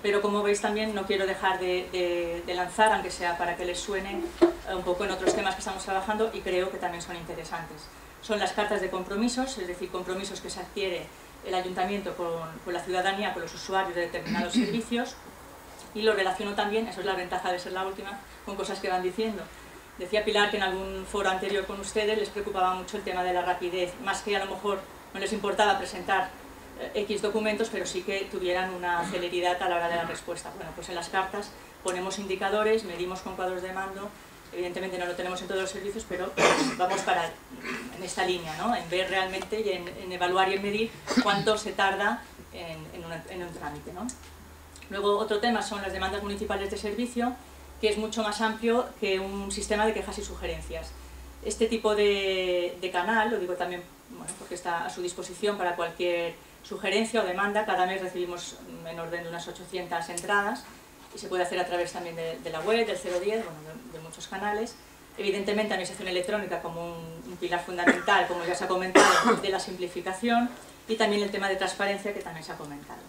Pero como veis también no quiero dejar de lanzar, aunque sea para que les suenen un poco en otros temas que estamos trabajando, y creo que también son interesantes. Son las cartas de compromisos, es decir, compromisos que se adquiere el Ayuntamiento con la ciudadanía, con los usuarios de determinados servicios, y lo relaciono también, eso es la ventaja de ser la última, con cosas que van diciendo. Decía Pilar que en algún foro anterior con ustedes les preocupaba mucho el tema de la rapidez, más que a lo mejor no les importaba presentar X documentos, pero sí que tuvieran una celeridad a la hora de la respuesta. Bueno, pues en las cartas ponemos indicadores, medimos con cuadros de mando, evidentemente no lo tenemos en todos los servicios, pero vamos en esta línea, ¿no?, en ver realmente y en evaluar y en medir cuánto se tarda en un trámite, ¿no? Luego otro tema son las demandas municipales de servicio, que es mucho más amplio que un sistema de quejas y sugerencias. Este tipo de canal, lo digo también, bueno, porque está a su disposición para cualquier sugerencia o demanda. Cada mes recibimos en orden de unas 800 entradas, y se puede hacer a través también de la web, del 010, bueno, de muchos canales. Evidentemente, administración electrónica como un pilar fundamental, como ya se ha comentado, de la simplificación, y también el tema de transparencia, que también se ha comentado.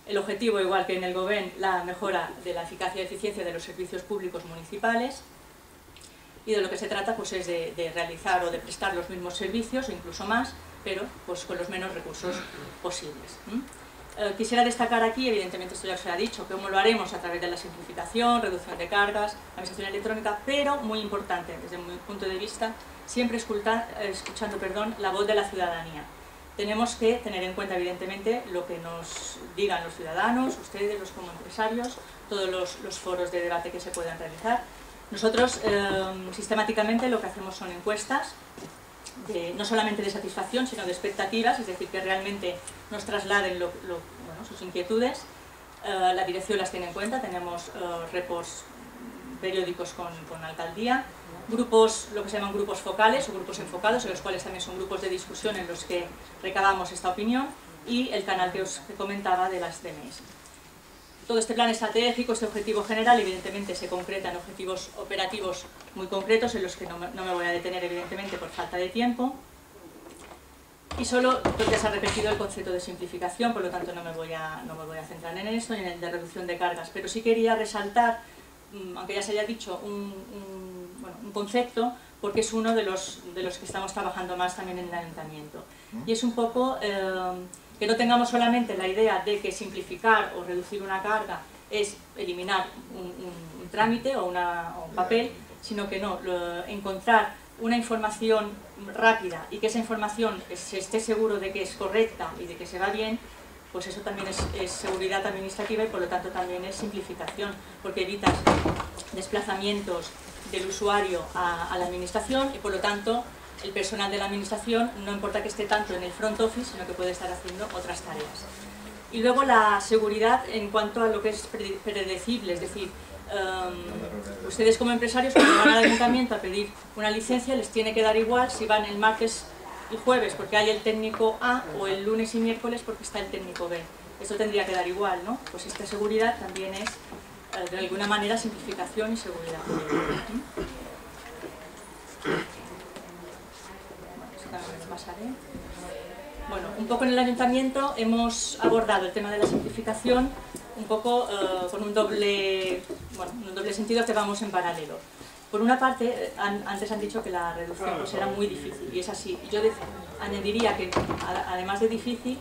El objetivo, igual que en el Govern, la mejora de la eficacia y eficiencia de los servicios públicos municipales, y de lo que se trata pues, es de realizar o de prestar los mismos servicios, o incluso más, pero pues, con los menos recursos posibles. Quisiera destacar aquí, evidentemente esto ya se ha dicho, cómo lo haremos a través de la simplificación, reducción de cargas, administración electrónica, pero muy importante desde mi punto de vista, siempre escuchando la voz de la ciudadanía. Tenemos que tener en cuenta evidentemente lo que nos digan los ciudadanos, ustedes, los como empresarios, todos los foros de debate que se puedan realizar. Nosotros sistemáticamente lo que hacemos son encuestas, no solamente de satisfacción, sino de expectativas, es decir, que realmente nos trasladen sus inquietudes. La dirección las tiene en cuenta, tenemos reports periódicos con la alcaldía, grupos, lo que se llaman grupos focales o grupos enfocados, en los cuales también son grupos de discusión en los que recabamos esta opinión, y el canal que os comentaba de las DMS. Todo este plan estratégico, este objetivo general, evidentemente se concreta en objetivos operativos muy concretos, en los que no me voy a detener evidentemente por falta de tiempo. y solo porque se ha repetido el concepto de simplificación, por lo tanto no me voy a centrar en eso, y en el de reducción de cargas, pero sí quería resaltar, aunque ya se haya dicho, un concepto, porque es uno de los que estamos trabajando más también en el ayuntamiento. Y es un poco que no tengamos solamente la idea de que simplificar o reducir una carga es eliminar un trámite o un papel, sino que no, encontrar una información rápida y que esa información se esté seguro de que es correcta y de que se va bien, pues eso también es seguridad administrativa y por lo tanto también es simplificación, porque evitas desplazamientos del usuario a la administración y por lo tanto el personal de la administración no importa que esté tanto en el front office, sino que puede estar haciendo otras tareas. Y luego la seguridad en cuanto a lo que es predecible, es decir, ustedes como empresarios cuando van al ayuntamiento a pedir una licencia les tiene que dar igual si van el martes y jueves porque hay el técnico A o el lunes y miércoles porque está el técnico B. Eso tendría que dar igual, ¿no? Pues esta seguridad también es de alguna manera simplificación y seguridad. Bueno, un poco en el ayuntamiento hemos abordado el tema de la simplificación un poco con un doble sentido que vamos en paralelo. Por una parte, antes han dicho que la reducción pues, era muy difícil, y es así. Yo añadiría que, además de difícil,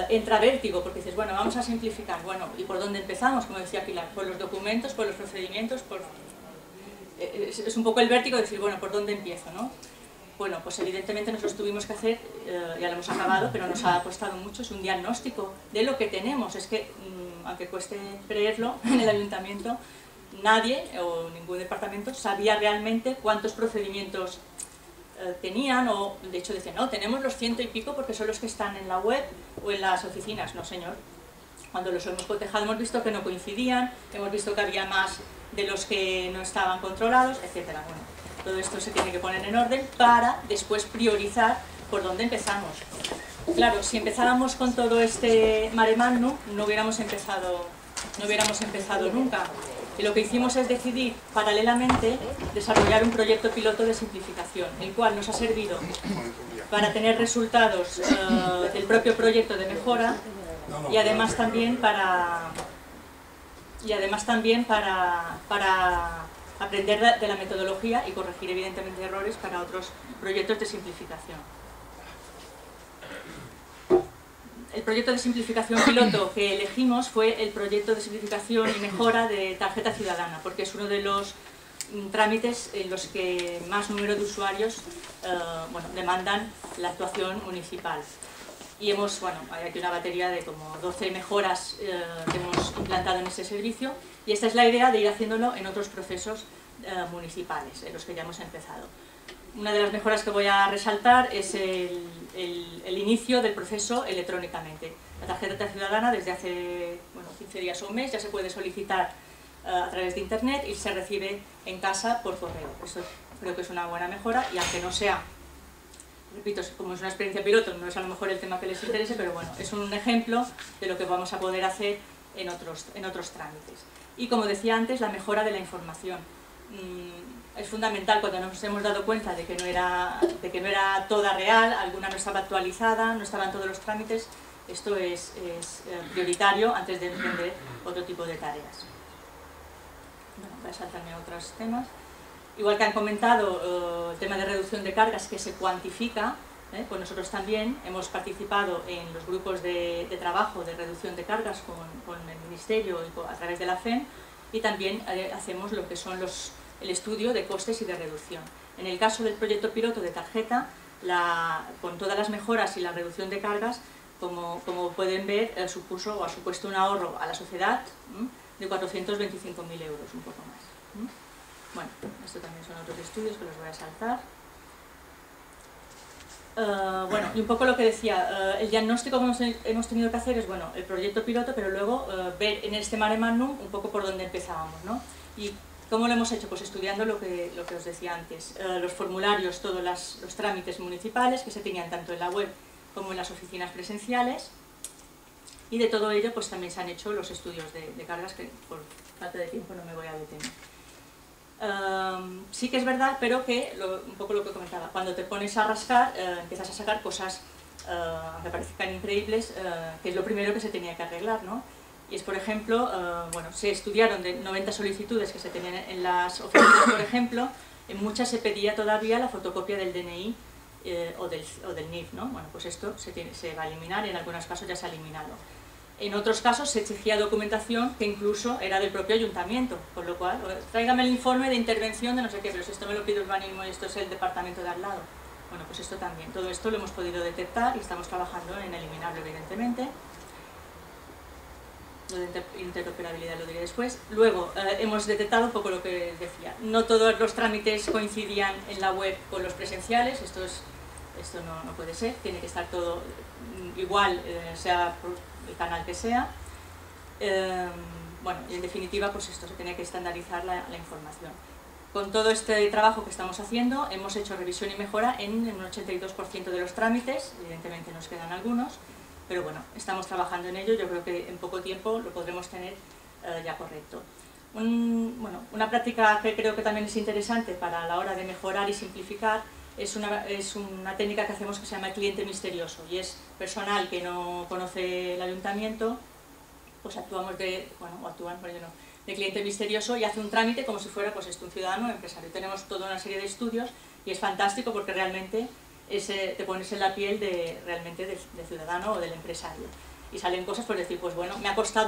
entra vértigo, porque dices, bueno, vamos a simplificar. Bueno, ¿y por dónde empezamos? Como decía Pilar, por los documentos, por los procedimientos, es un poco el vértigo de decir, bueno, ¿por dónde empiezo, no? Bueno, pues evidentemente nosotros tuvimos que hacer, ya lo hemos acabado, pero nos ha costado mucho, es un diagnóstico de lo que tenemos. Es que, aunque cueste creerlo, en el ayuntamiento nadie o ningún departamento sabía realmente cuántos procedimientos tenían, o de hecho decían, no, tenemos los 100 y pico porque son los que están en la web o en las oficinas. No, señor. Cuando los hemos cotejado hemos visto que no coincidían, hemos visto que había más de los que no estaban controlados, etcétera. Bueno, todo esto se tiene que poner en orden para después priorizar por dónde empezamos. Claro, si empezábamos con todo este mare magnum, no hubiéramos empezado nunca. Y lo que hicimos es decidir paralelamente desarrollar un proyecto piloto de simplificación, el cual nos ha servido para tener resultados del propio proyecto de mejora y además también para aprender de la metodología y corregir evidentemente errores para otros proyectos de simplificación. El proyecto de simplificación piloto que elegimos fue el proyecto de simplificación y mejora de tarjeta ciudadana, porque es uno de los trámites en los que más número de usuarios demandan la actuación municipal. Y hay aquí una batería de como 12 mejoras que hemos implantado en este servicio, y esta es la idea de ir haciéndolo en otros procesos municipales, en los que ya hemos empezado. Una de las mejoras que voy a resaltar es el inicio del proceso electrónicamente. La tarjeta ciudadana desde hace 15 días o un mes ya se puede solicitar a través de internet y se recibe en casa por correo. Eso creo que es una buena mejora, y aunque no sea, repito, como es una experiencia piloto, no es a lo mejor el tema que les interese, pero bueno, es un ejemplo de lo que vamos a poder hacer en otros trámites. Y como decía antes, la mejora de la información. Es fundamental cuando nos hemos dado cuenta de que no era toda real, alguna no estaba actualizada, no estaban todos los trámites. Esto es prioritario antes de emprender otro tipo de tareas. Bueno, voy a saltarme a otros temas. Igual que han comentado, el tema de reducción de cargas que se cuantifica, pues nosotros también hemos participado en los grupos de trabajo de reducción de cargas con el Ministerio y a través de la FEM, y también hacemos lo que son el estudio de costes y de reducción. En el caso del proyecto piloto de tarjeta, con todas las mejoras y la reducción de cargas, como pueden ver, ha supuesto un ahorro a la sociedad de 425.000 euros, un poco más. Bueno, esto también son otros estudios que los voy a saltar. Y un poco lo que decía, el diagnóstico que hemos tenido que hacer es, el proyecto piloto, pero luego ver en este mare magnum un poco por dónde empezábamos, ¿no? Y ¿cómo lo hemos hecho? Pues estudiando lo que os decía antes, los formularios, todos los trámites municipales que se tenían tanto en la web como en las oficinas presenciales, y de todo ello pues también se han hecho los estudios de cargas, que por falta de tiempo no me voy a detener. Sí que es verdad, pero que, un poco lo que comentaba, cuando te pones a rascar, empiezas a sacar cosas que parecen increíbles, que es lo primero que se tenía que arreglar, ¿no? Y es, por ejemplo, bueno, se estudiaron de 90 solicitudes que se tenían en las oficinas, por ejemplo, en muchas se pedía todavía la fotocopia del DNI o del NIF, ¿no? Bueno, pues esto se va a eliminar y en algunos casos ya se ha eliminado. En otros casos se exigía documentación que incluso era del propio ayuntamiento, con lo cual, tráigame el informe de intervención de no sé qué, pero si esto me lo pide urbanismo y esto es el departamento de al lado. Bueno, pues esto también, todo esto lo hemos podido detectar y estamos trabajando en eliminarlo, evidentemente. Lo de interoperabilidad lo diré después. Luego, hemos detectado un poco lo que decía. No todos los trámites coincidían en la web con los presenciales, esto no puede ser, tiene que estar todo igual, sea por el canal que sea. Bueno, y en definitiva, pues esto, se tiene que estandarizar la información. Con todo este trabajo que estamos haciendo, hemos hecho revisión y mejora en un 82% de los trámites, evidentemente nos quedan algunos, pero bueno, estamos trabajando en ello, yo creo que en poco tiempo lo podremos tener ya correcto. Bueno, una práctica que creo que también es interesante para la hora de mejorar y simplificar es una técnica que hacemos que se llama el cliente misterioso, y es personal que no conoce el ayuntamiento, pues actuamos de cliente misterioso y hace un trámite como si fuera pues un ciudadano o empresario. Tenemos toda una serie de estudios y es fantástico porque realmente te pones en la piel realmente del ciudadano o del empresario. Y salen cosas por decir, pues bueno, me ha costado